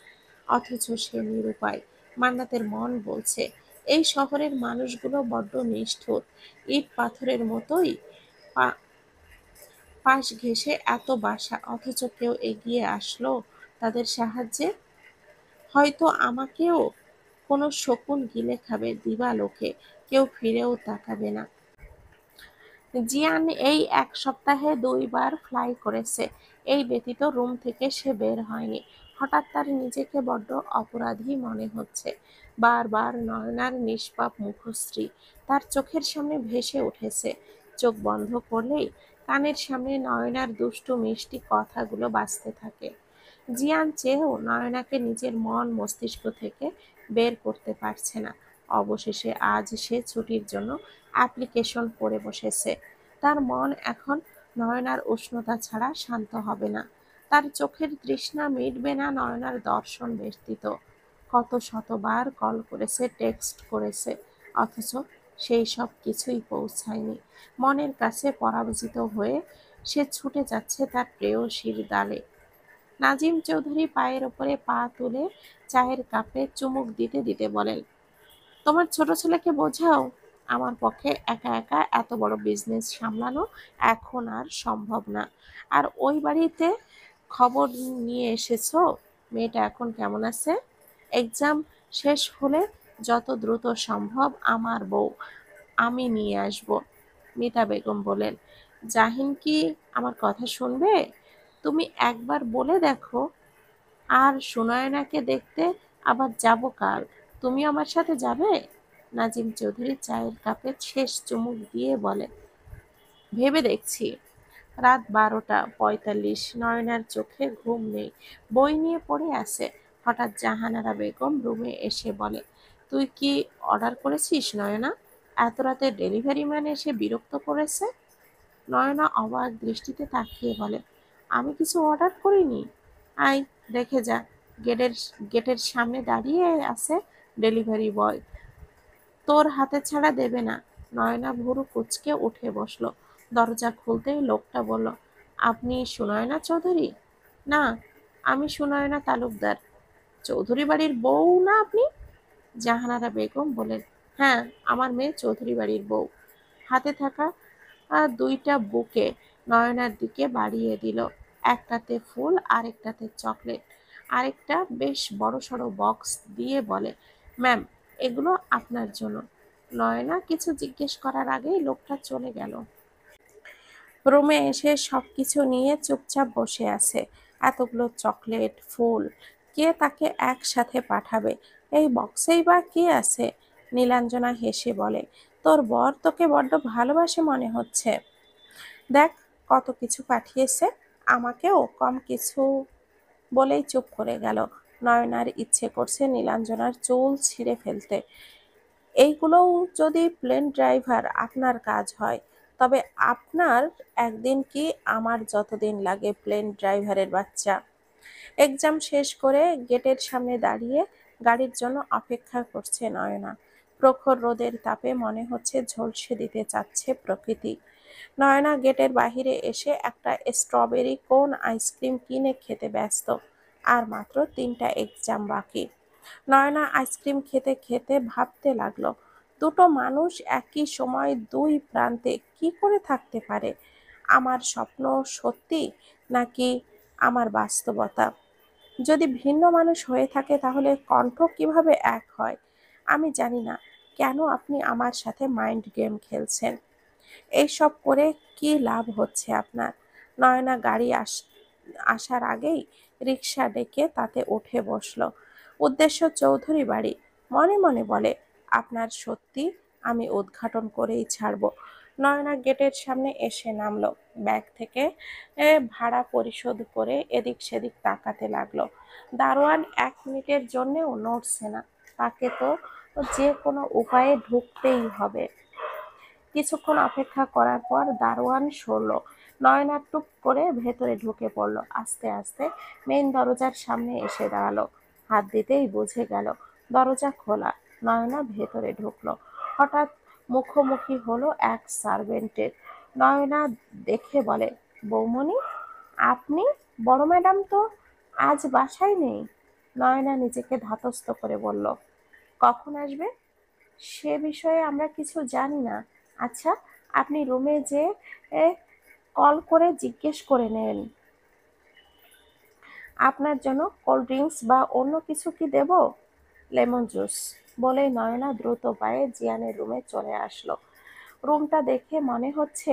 অথচ সে নিরুপায়। মান্নাতের মন বলছে এই শহরের মানুষগুলো বড্ড নিষ্ঠুর, ইট পাথরের মতোই। পা- পাশ ঘেঁষে এত বাসা, অথচ কেউ এগিয়ে আসলো তাদের সাহায্যে? হয়তো আমাকেও কোনো শকুন গিলে খাবে দিবালোকে, কেউ ফিরেও তাকাবে না। জিয়ান এই এক সপ্তাহে 2বার ফ্লাই করেছে। এই ব্যতীত রুম থেকে সে বের হয়নি। হঠাৎ তার নিজেকে বড্ড অপরাধী মনে হচ্ছে। বারবার নয়নার নিষ্পাপ মুখশ্রী তার চোখের সামনে ভেসে উঠেছে। চোখ বন্ধ করলেই কানের সামনে নয়নার দুষ্টু মিষ্টি কথাগুলো বাজতে থাকে। জিয়ান চেয়েও নয়নাকে নিজের মন মস্তিষ্ক থেকে বের করতে পারছে না। অবশেষে আজ সে ছুটির জন্য অ্যাপ্লিকেশন করে বসেছে। তার মন এখন নয়নার উষ্ণতা ছাড়া শান্ত হবে না। তার চোখের তৃষ্ণা মিটবে না নয়নার দর্শন ব্যতীত। কত শতবার কল করেছে, টেক্সট করেছে, অথচ সেই সব কিছুই পৌঁছায়নি। মনের কাছে পরাজিত হয়ে সে ছুটে যাচ্ছে তার প্রেয়সীর ডালে। নাজিম চৌধুরী পায়ের ওপরে পা তুলে চায়ের কাপে চুমুক দিতে দিতে বলেন, তোমার ছোট ছেলেকে বোঝাও আমার পক্ষে একা একা এত বড় বিজনেস সামলানো এখন আর সম্ভব না। আর ওই বাড়িতে খবর নিয়ে এসেছো মেয়েটা এখন কেমন আছে? এক্সাম শেষ হলে যত দ্রুত সম্ভব আমার বউ আমি নিয়ে আসব। মিতা বেগম বলেন, জাহিন কি আমার কথা শুনবে? তুমি একবার বলে দেখো। আর সুনয়নাকে দেখতে আবার যাব কাল, তুমি আমার সাথে যাবে? নাজিম চৌধুরী চায়ের কাপে শেষ চুমুক দিয়ে বলে, ভেবে দেখছি। রাত 12:45। নয়নার চোখে ঘুম নেই, বই নিয়ে পড়ে আছে। হঠাৎ জাহানারা বেগম রুমে এসে বলে, তুই কি অর্ডার করেছিস নয়না? এত রাতে ডেলিভারি ম্যান এসে বিরক্ত করেছে। নয়না অবাক দৃষ্টিতে তাকিয়ে বলে, আমি কিছু অর্ডার করিনি। আয় দেখে যা, গেটের গেটের সামনে দাঁড়িয়ে আছে ডেলিভারি বয়, তোর হাতে ছাড়া দেবে না। নয়না ভুরু কুঁচকে উঠে বসলো। দরজা খুলতেই লোকটা বলল, আপনি সুনয়না চৌধুরী? না, আমি সুনয়না তালুকদার। চৌধুরী বাড়ির বউ না আপনি? জাহানারা বেগম বলেন, হ্যাঁ, আমার মেয়ে চৌধুরী বাড়ির বউ। হাতে থাকা দুইটা বুকে নয়নার দিকে বাড়িয়ে দিল। একটাতে ফুল, আরেকটাতে চকলেট, আরেকটা বেশ বড়সড় বক্স দিয়ে বলে, ম্যাম, এগুলো আপনার জন্য। নয়না কিছু জিজ্ঞেস করার আগেই লোকটা চলে গেল। রুমে এসে সবকিছু নিয়ে চুপচাপ বসে আছে। এতগুলো চকলেট, ফুল, কে তাকে একসাথে পাঠাবে? এই বক্সেই বা কি আছে? নীলাঞ্জনা হেসে বলে, তোর বর তোকে বড্ড ভালোবাসে মনে হচ্ছে। দেখ কত কিছু পাঠিয়েছে, আমাকেও কম কিছু বলেই চুপ করে গেল। নয়নার ইচ্ছে করছে নীলাঞ্জনার চুল ছিঁড়ে ফেলতে। এইগুলোও যদি প্লেন ড্রাইভার আপনার কাজ হয়, তবে আপনার একদিন কি আমার যতদিন লাগে প্লেন ড্রাইভারের বাচ্চা। এক্সাম শেষ করে গেটের সামনে দাঁড়িয়ে গাড়ির জন্য অপেক্ষা করছে নয়না। প্রখর রোদের তাপে মনে হচ্ছে ঝলসে দিতে চাচ্ছে প্রকৃতি। নয়না গেটের বাহিরে এসে একটা স্ট্রবেরি কোন আইসক্রিম কিনে খেতে ব্যস্ত। আর মাত্র 3টা এক্সাম বাকি। নয়না আইসক্রিম খেতে খেতে ভাবতে লাগলো, দুটো মানুষ একই সময় দুই প্রান্তে কি করে থাকতে পারে? আমার স্বপ্ন সত্যি নাকি আমার বাস্তবতা? যদি ভিন্ন মানুষ হয়ে থাকে তাহলে কণ্ঠ কিভাবে এক হয়? আমি জানি না কেন আপনি আমার সাথে মাইন্ড গেম খেলছেন। এইসব করে কি লাভ হচ্ছে আপনার? নয়না গাড়ি আসার আগেই রিকশা ডেকে তাতে উঠে বসলো। উদ্দেশ্য চৌধুরী বাড়ি। মনে মনে বলে, আপনার সত্যি আমি উদ্ঘাটন করেই ছাড়বো। নয়না গেটের সামনে এসে নামলো। ব্যাগ থেকে ভাড়া পরিশোধ করে এদিক সেদিক তাকাতে লাগলো। দারোয়ান 1 মিনিটের জন্যেও নড়ছে না। তাকে তো যে কোনো উপায়ে ঢুকতেই হবে। কিছুক্ষণ অপেক্ষা করার পর দারোয়ান সরল। নয়না টুপ করে ভেতরে ঢুকে পড়ল। আস্তে আস্তে মেইন দরজার সামনে এসে দাঁড়ালো। হাত দিতেই বুঝে গেল দরজা খোলা। নয়না ভেতরে ঢুকলো। হঠাৎ মুখোমুখি হলো এক সার্ভেন্টের। নয়না দেখে বলে, বৌমণি, আপনি? বড় ম্যাডাম তো আজ বাসায় নেই। নয়না নিজেকে ধাতস্থ করে বলল, কখন আসবে? সে বিষয়ে আমরা কিছু জানি না। আচ্ছা, আপনি রুমে যে কল করে জিজ্ঞেস করে নেন। আপনার জন্য কোল্ড ড্রিঙ্কস বা অন্য কিছু কি দেব? Lemon juice. বলে নয়না দ্রুত পায়ে জিয়ানের রুমে চলে আসলো। রুমটা দেখে মনে হচ্ছে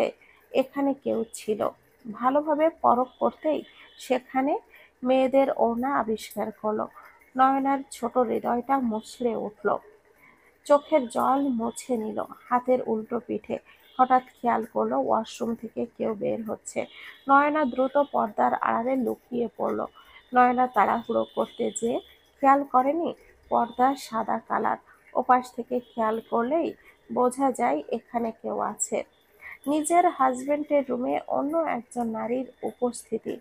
এখানে কেউ ছিল। ভালোভাবে পরখ করতেই সেখানে মেয়েদের ওড়না আবিষ্কার করলো। নয়নার ছোট হৃদয়টা মুচড়ে উঠল। চোখের জল মুছে নিল হাতের উল্টো পিঠে। হঠাৎ খেয়াল করলো ওয়াশরুম থেকে কেউ বের হচ্ছে। নয়না দ্রুত পর্দার আড়ালে লুকিয়ে পড়ল। নয়না তাড়াহুড়ো করতে যেয়ে খেয়াল করেনি পর্দা সাদা কালার। ওপাশ থেকে খেয়াল করলেই বোঝা যায় এখানে কেউ আছে। নিজের হাজবেন্ডের রুমে অন্য একজন নারীর উপস্থিতি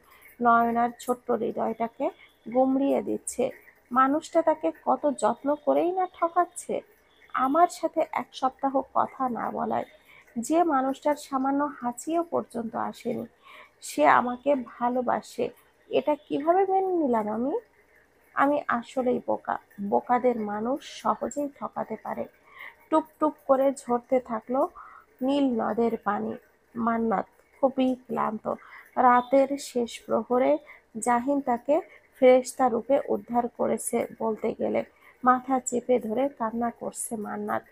নয়নার ছোট্ট হৃদয়টাকে গুমড়িয়ে দিচ্ছে। মানুষটা তাকে কত যত্ন করেই না ঠকাচ্ছে। আমার সাথে 1 সপ্তাহ কথা না বলায় যে মানুষটার সামান্য হাসিও পর্যন্ত আসেনি, সে আমাকে ভালোবাসে, এটা কিভাবে মেনে নিলাম আমি? আমি আসলেই বোকা। বোকাদের মানুষ সহজেই ঠকাতে পারে। টুপ টুপ করে ঝরতে থাকলো নীল নদের পানি। মান্নাত খুবই ক্লান্ত। রাতের শেষ প্রহরে জাহিন তাকে ফেরেশতা রূপে উদ্ধার করেছে বলতে গেলে। মাথা চেপে ধরে কান্না করছে মান্নাত।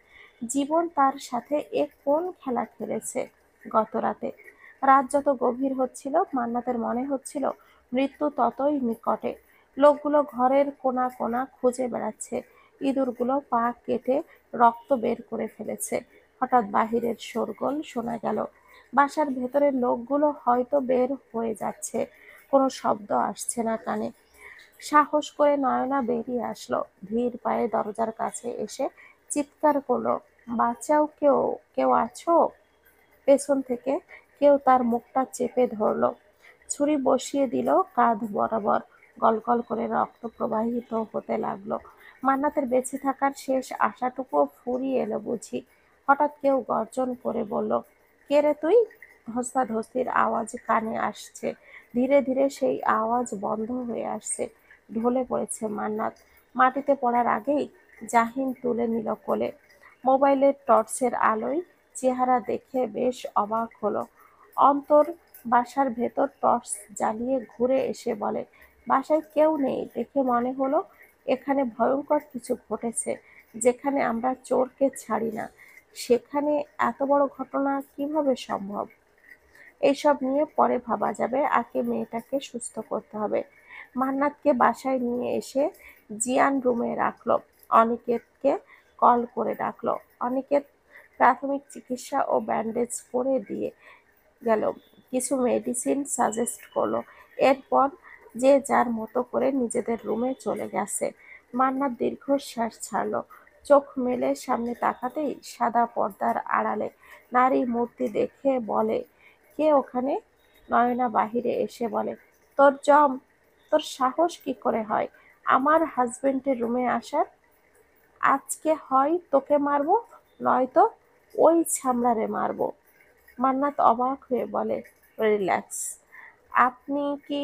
জীবন তার সাথে এ কোন খেলা খেলেছে গত রাতে? রাত যত গভীর হচ্ছিল মান্নাতের মনে হচ্ছিল মৃত্যু ততই নিকটে। লোকগুলো ঘরের কোণা কোণা খুঁজে বেড়াচ্ছে, ইঁদুরগুলো পা কেটে রক্ত বের করে ফেলেছে। হঠাৎ বাহিরের শোরগোল শোনা গেল। বাসার ভেতরের লোকগুলো হয়তো বের হয়ে যাচ্ছে, কোনো শব্দ আসছে না কানে। সাহস করে নয়না বেরিয়ে আসলো, ধীর পায়ে দরজার কাছে এসে চিৎকার করলো, বাঁচাও, কেউ কেউ আছো? পেছন থেকে কেউ তার মুখটা চেপে ধরলো, ছুরি বসিয়ে দিল কাঁধ বরাবর। গলগল করে রক্ত প্রবাহিত হতে লাগলো। মান্নাতের বেঁচে থাকার শেষ আশাটুকু ফুরিয়ে এলো বুঝি। হঠাৎ কেউ গর্জন করে বলল, কে রে তুই? ধস্তাধস্তির আওয়াজ কানে আসছে। ধীরে ধীরে সেই আওয়াজ বন্ধ হয়ে আসছে। ঢলে পড়েছে মান্নাত। মাটিতে পড়ার আগেই জাহিন তুলে নিল কোলে। মোবাইলের টর্চের আলোয় চেহারা দেখে বেশ অবাক হলো। অন্তর বাসার ভেতর টর্চ জ্বালিয়ে ঘুরে এসে বলে, বাসায় কেউ নেই দেখে মনে হলো এখানে ভয়ঙ্কর কিছু ঘটেছে। যেখানে আমরা চোরকে ছাড়ি না, সেখানে এত বড় ঘটনা কিভাবে সম্ভব? এইসব নিয়ে পরে ভাবা যাবে, আগে মেয়েটাকে সুস্থ করতে হবে। মান্নাতকে বাসায় নিয়ে এসে জিয়ান রুমে রাখলো। অনিকেতকে কল করে ডাকলো। অনিকেত প্রাথমিক চিকিৎসা ও ব্যান্ডেজ করে দিয়ে গেল, কিছু মেডিসিন সাজেস্ট করলো। এরপর যে যার মতো করে নিজেদের রুমে চলে গেছে। মান্নাত দীর্ঘশ্বাস ছাড়লো। চোখ মেলে সামনে তাকাতেই সাদা পর্দার আড়ালে নারী মূর্তি দেখে বলে, কে ওখানে? নয়না বাহিরে এসে বলে, তোর জম, তোর সাহস কি করে হয় আমার হাজবেন্ডের রুমে আসার? আজকে হয় তোকে মারবো, নয়তো ওই ছামড়ারে মারবো। মান্নাত অবাক হয়ে বলে, রিল্যাক্স। আপনি কি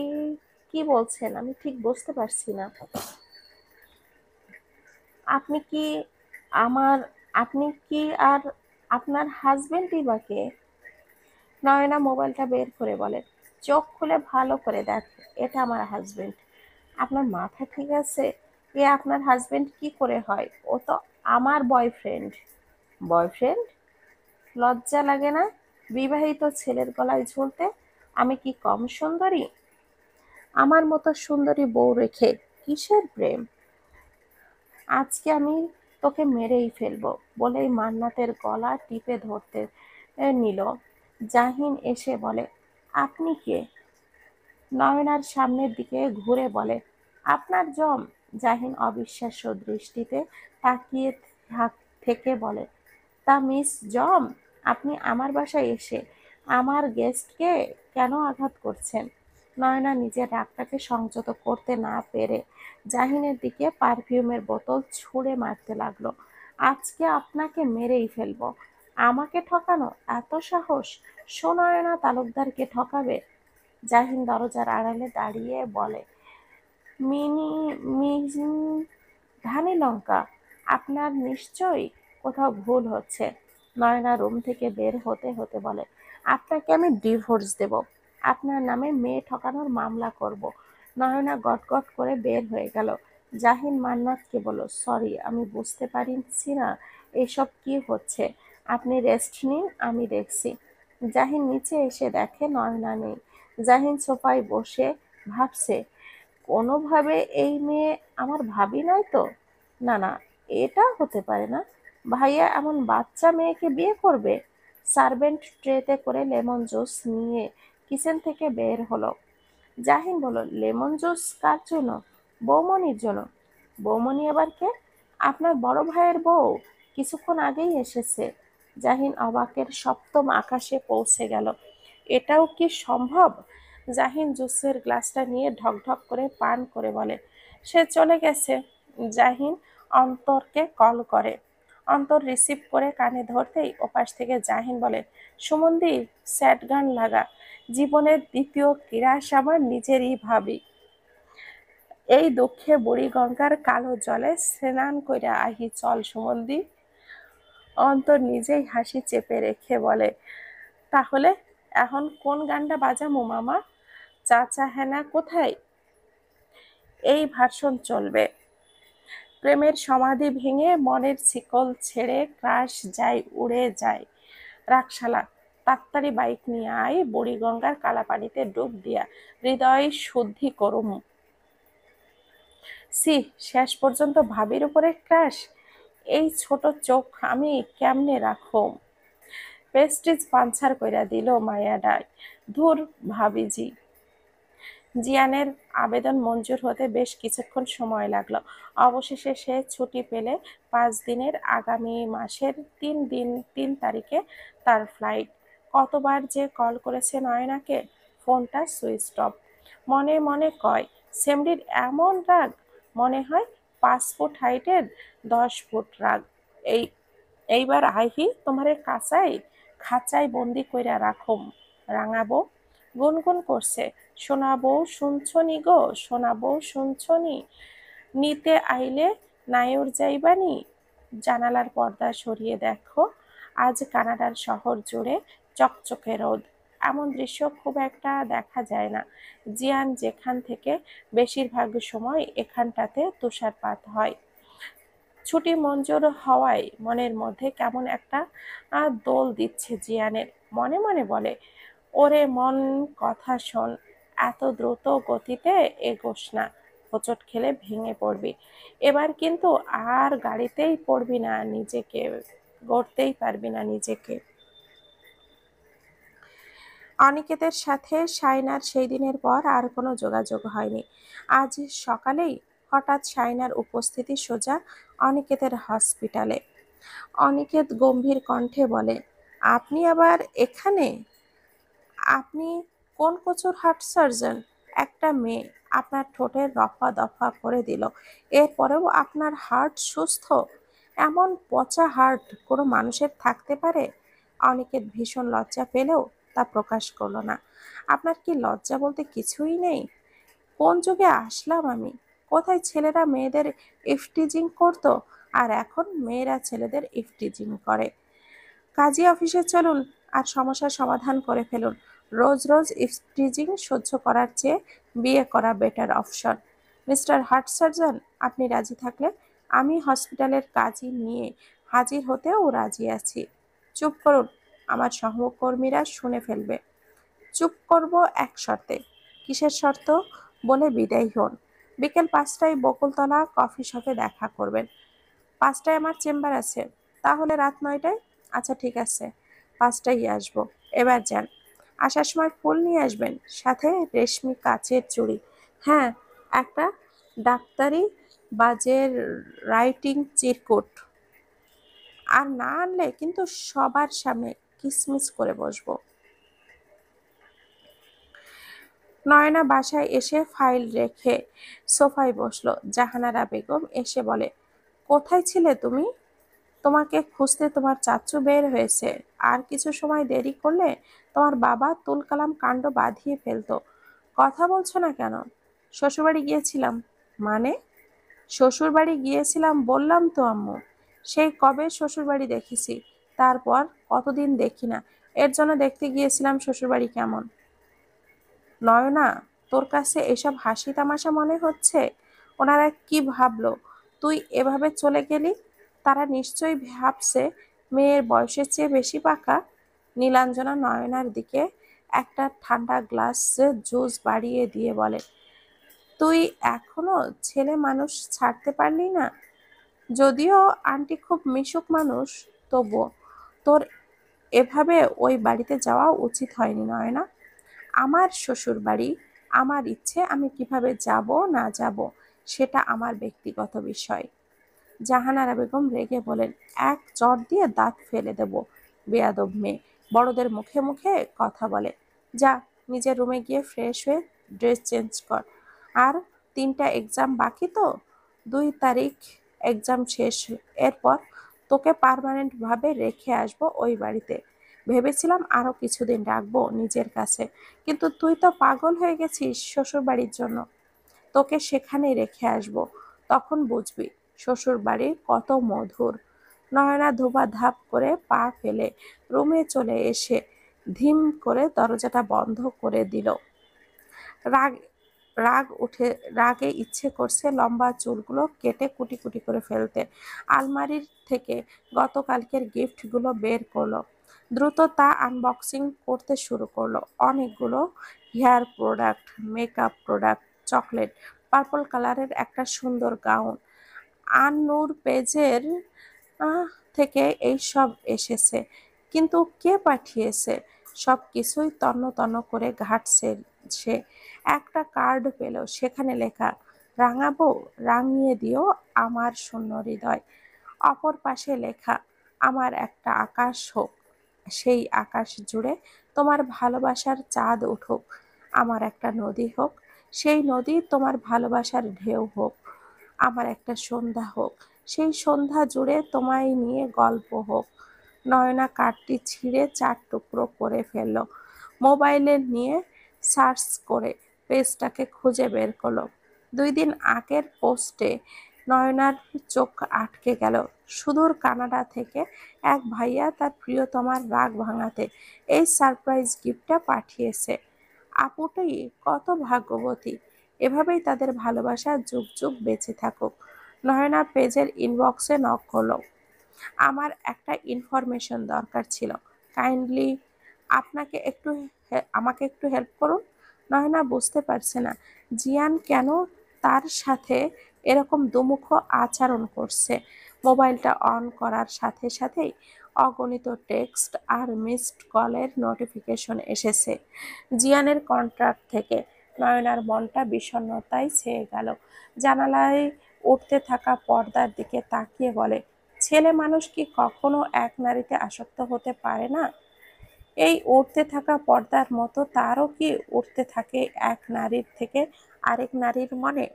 কি বলছেন আমি ঠিক বুঝতে পারছি না। আপনি কি আমার আপনি কি আর আপনার হাজবেন্ডই বা কে? নয়না মোবাইলটা বের করে বলে, চোখ খুলে ভালো করে দেখ, এটা আমার হাজবেন্ড। আপনার মাথা ঠিক আছে? এ আপনার হাজবেন্ড কি করে হয়? ও তো আমার বয়ফ্রেন্ড। বয়ফ্রেন্ড? লজ্জা লাগে না বিবাহিত ছেলের গলায় ঝুলতে? আমি কি কম সুন্দরী? আমার মতো সুন্দরী বউ রেখে কিসের প্রেম? আজকে আমি তোকে মেরেই ফেলবো। বলেই মান্নাতের গলা টিপে ধরতে নিল। জাহিন এসে বলে, আপনি কে? নয়নার সামনের দিকে ঘুরে বলে, আপনার জম। জাহিন অবিশ্বাস্য দৃষ্টিতে তাকিয়ে থেকে বলে, তা মিস জম, আপনি আমার বাসায় এসে আমার গেস্টকে কেন আঘাত করছেন? নয়না নিজের রাগটাকে সংযত করতে না পেরে জাহিনের দিকে পারফিউমের বোতল ছুঁড়ে মারতে লাগলো। আজকে আপনাকে মেরেই ফেলবো। আমাকে ঠকানো এত সাহস? সোনয়না তালুকদারকে ঠকাবে? জাহিন দরজার আড়ালে দাঁড়িয়ে বলে, মিনি মিস ধানি লঙ্কা, আপনার নিশ্চয়ই কোথাও ভুল হচ্ছে। নয়না রুম থেকে বের হতে হতে বলে, আপনাকে আমি ডিভোর্স দেব, আপনার নামে মেয়ে ঠকানোর মামলা করব। নয়না গটগট করে বের হয়ে গেল। জাহিন মান্নাতকে বলল, সরি, আমি বুঝতে পারছি না এসব কি হচ্ছে। আপনি রেস্ট নিন, আমি দেখছি। জাহিন নিচে এসে দেখে নয়না নেই। জাহিন সোফায় বসে ভাবছে, কোনোভাবে এই মেয়ে আমার ভাবি নয় তো? না না, এটা হতে পারে না। ভাইয়া এমন বাচ্চা মেয়েকে বিয়ে করবে? সার্ভেন্ট ট্রেতে করে লেমন জুস নিয়ে কিচেন থেকে বের হলো। জাহিন বলল, লেমন জুস কার জন্য? বৌমনির জন্য। বৌমনি আবার কে? আপনার বড় ভাইয়ের বউ, কিছুক্ষণ আগেই এসেছে। জাহিন অবাকের সপ্তম আকাশে পৌঁছে গেল। এটাও কি সম্ভব? জাহিন জুসের গ্লাসটা নিয়ে ঢকঢক করে পান করে বলে, সে চলে গেছে। জাহিন অন্তরকে কল করে। অন্তর রিসিভ করে কানে ধরতেই ওপাশ থেকে জাহিন বলে, সুমন্দি, স্যাড গান লাগা। জীবনের দ্বিতীয় ক্রাশ আমার নিজেরই ভাবি। এই দুঃখে বুড়ি গঙ্গার কালো জলে স্নান কইরা আহি চল সুমন্দি। অন্তর নিজেই হাসি চেপে রেখে বলে, তাহলে এখন কোন গানটা বাজামু মামা? চাচা হেনা কোথায়? এই ভার্সন চলবে। প্রেমের সমাধি ভেঙে মনের শিকল ছেড়ে ক্রাশ যায়, উড়ে যায়। রাখশালা, তাড়াতাড়ি বাইক নিয়ে আয়, বুড়িগঙ্গার কালাপানিতে ডুব দিয়া হৃদয় শুদ্ধি করুম। সি, শেষ পর্যন্ত ভাবির উপরে ক্রাশ! এই ছোট চোখ আমি কেমনে রাখো? প্রেস্টিজ পাঞ্চার কইরা দিল মায়াডায়। ধুর ভাবিজি। জিয়ানের আবেদন মঞ্জুর হতে বেশ কিছুক্ষণ সময় লাগলো। অবশেষে সে ছুটি পেলে 5 দিনের আগামী মাসের 3 তারিখে তার ফ্লাইট। কতবার যে কল করেছে নয়নাকে, ফোনটা সুইচ অফ। মনে মনে কয়, সেমরির এমন রাগ, মনে হয় 5 ফুট হাইটের 10 ফুট রাগ। এই এইবার আইহি তোমারে খাঁচায় বন্দি কইরা রাখুম, রাঙাবো। গুনগুন করছে, সোনা বউ শুনছনি গো, সোনা বউ শুনছনি, নিতে আইলে নায়র যাইবানি। জানালার পর্দা সরিয়ে দেখো, আজ কানাডার শহর জুড়ে চকচকে রোদ। এমন দৃশ্য খুব একটা দেখা যায় না। জিয়ান যেখান থেকে বেশিরভাগ সময় এখানটাতে তুষারপাত হয়। ছুটি মঞ্জুর হওয়ায় মনের মধ্যে কেমন একটা দোল দিচ্ছে জিয়ানের। মনে মনে বলে, ওরে মন, কথা শোন, এত দ্রুত গতিতে এগোস না, হোঁচট খেলে ভেঙে পড়বি। এবার কিন্তু আর গাড়িতেই পড়বি না, নিজেকে গড়তেই পারবি না নিজেকে। অনিকেতের সাথে শাইনার সেই দিনের পর আর কোনো যোগাযোগ হয়নি। আজ সকালেই হঠাৎ শাইনার উপস্থিতি সোজা অনিকেতের হসপিটালে। অনিকেত গম্ভীর কণ্ঠে বলে, আপনি আবার এখানে? আপনি কোন কচুর হার্ট সার্জন? একটা মেয়ে আপনার ঠোঁটের রফা দফা করে দিল, এরপরেও আপনার হার্ট সুস্থ? এমন পচা হার্ট কোনো মানুষের থাকতে পারে? অনিকেত ভীষণ লজ্জা পেলেও তা প্রকাশ করলো না। আপনার কি লজ্জা বলতে কিছুই নেই? কোন যুগে আসলাম আমি? কোথায় ছেলেরা মেয়েদের ইফটিজিং করতো, আর এখন মেয়েরা ছেলেদের ইফটিজিং করে। কাজী অফিসে চলুন আর সমস্যার সমাধান করে ফেলুন। রোজ রোজ ইফটিজিং সহ্য করার চেয়ে বিয়ে করা better option. Mister heart surgeon, আপনি রাজি থাকলে আমি হসপিটালের কাজী নিয়ে হাজির হতেও রাজি আছি। চুপ করুন, আমার সহকর্মীরা শুনে ফেলবে। চুপ করব এক শর্তে। কিসের শর্ত? বলে বিদায় হন। বিকেল 5টায় বকুলতলা কফি শপে দেখা করবেন। 5টায় আমার চেম্বার আছে। তাহলে রাত 9টায়? আচ্ছা ঠিক আছে, 5টায় আসবো। এবার যান। আসার সময় ফুল নিয়ে আসবেন, সাথে রেশমি কাচের চুড়ি। হ্যাঁ, একটা ডাক্তারি বাজের রাইটিং চিরকুট। আর না আনলে কিন্তু সবার সামনে কিসমিস করে বসবো। নয়না বাসায় এসে ফাইল রেখে সোফায় বসলো। জাহানারা বেগম এসে বলে, কোথায় ছিলে তুমি? তোমাকে খুঁজতে তোমার চাচ্চু বের হয়েছে। আর কিছু সময় দেরি করলে তোমার বাবা তুলকালাম কাণ্ড বাঁধিয়ে ফেলতো। কথা বলছো না কেন? শ্বশুরবাড়ি গিয়েছিলাম। মানে? শ্বশুরবাড়ি গিয়েছিলাম বললাম তো আম্মু। সেই কবে শ্বশুরবাড়ি দেখেছি, তারপর কতদিন দেখি না। এর জন্য দেখতে গিয়েছিলাম শ্বশুরবাড়ি কেমন। নয়না, তোর কাছে এসব হাসি তামাশা মনে হচ্ছে? ওনারা কি ভাবলো তুই এভাবে চলে গেলি? তারা নিশ্চয়ই ভাবছে মেয়ের বয়সের চেয়ে বেশি পাকা। নীলাঞ্জনা নয়নার দিকে একটা ঠান্ডা গ্লাস জুস বাড়িয়ে দিয়ে বলে, তুই এখনো ছেলে মানুষ ছাড়তে পারলি না? যদিও আন্টি খুব মিশুক মানুষ, তবুও তোর এভাবে ওই বাড়িতে যাওয়া উচিত হয়নি নয়না। আমার শ্বশুর বাড়ি, আমার ইচ্ছে, আমি কিভাবে যাব না যাব সেটা আমার ব্যক্তিগত বিষয়। জাহানারা বেগম রেগে বলেন, এক চড় দিয়ে দাঁত ফেলে দেব। বেয়াদব মেয়ে, বড়দের মুখে মুখে কথা বলে। যা, নিজের রুমে গিয়ে ফ্রেশ হয়ে ড্রেস চেঞ্জ কর। আর 3টা এক্সাম বাকি তো, 2 তারিখ এক্সাম শেষ। এরপর তোকে পার্মানেন্ট ভাবে রেখে আসবো ওই বাড়িতে। ভেবেছিলাম আরো কিছুদিন রাখবো নিজের কাছে, কিন্তু তুই তো পাগল হয়ে গেছিস শ্বশুর বাড়ির জন্য। তোকে সেখানেই রেখে আসবো, তখন বুঝবি শ্বশুর বাড়ি কত মধুর। নয়না ধোবাধাপ করে পা ফেলে রুমে চলে এসে ধিম করে দরজাটা বন্ধ করে দিল। রাগ রাগ উঠে রাগে ইচ্ছে করছে লম্বা চুলগুলো কেটে কুটি কুটি করে ফেলতে। আলমারির থেকে গতকালকের গিফটগুলো বের করলো। দ্রুত তা আনবক্সিং করতে শুরু করলো। অনেকগুলো hair product, makeup product, chocolate, purple কালারের একটা সুন্দর গাউন। আন্নুর পেজের থেকে এই সব এসেছে, কিন্তু কে পাঠিয়েছে সব কিছুই তন্ন তন্ন করে ঘাটছে সে। একটা কার্ড পেল, সেখানে লেখা, রাঙাবো, রাঙিয়ে দিও আমার শূন্য হৃদয়। অপর পাশে লেখা, আমার একটা আকাশ হোক, সেই আকাশ জুড়ে তোমার ভালোবাসার চাঁদ উঠুক। আমার একটা নদী হোক, সেই নদী তোমার ভালোবাসার ঢেউ হোক। আমার একটা সন্ধ্যা হোক, সেই সন্ধ্যা জুড়ে তোমায় নিয়ে গল্প হোক। নয়না কার্ডটি ছিঁড়ে 4 টুকরো করে ফেলল। মোবাইলে নিয়ে সার্চ করে পেজটাকে খুঁজে বের করলো। 2 দিন আগের পোস্টে নয়নার চোখ আটকে গেল। সুদূর কানাডা থেকে এক ভাইয়া তার প্রিয়তমার রাগ ভাঙাতে এই সারপ্রাইজ গিফটটা পাঠিয়েছে। আপুটি কত ভাগ্যবতী, এভাবেই তাদের ভালোবাসা যুগ যুগ বেঁচে থাকুক। নয়না পেজের ইনবক্সে নক করলো। আমার একটা ইনফরমেশন দরকার ছিল, কাইন্ডলি আমাকে একটু হেল্প করুন। নয়না বুঝতে পারছে না জিয়ান কেন তার সাথে এরকম দুমুখো আচরণ করছে। মোবাইলটা অন করার সাথে সাথেই অগণিত টেক্সট আর মিসড কলের নোটিফিকেশন এসেছে জিয়ানের কন্ট্রাক্ট থেকে। নয়নার মনটা বিষণ্ণতায় ছেয়ে গেল। জানালায় উঠতে থাকা পর্দার দিকে তাকিয়ে বলে, ছেলে মানুষ কি কখনো এক নারীতে আসক্ত হতে পারে না? এই উঠতে থাকা পর্দার মতো তারও কি উঠতে থাকে এক নারীর থেকে আরেক নারীর মনে?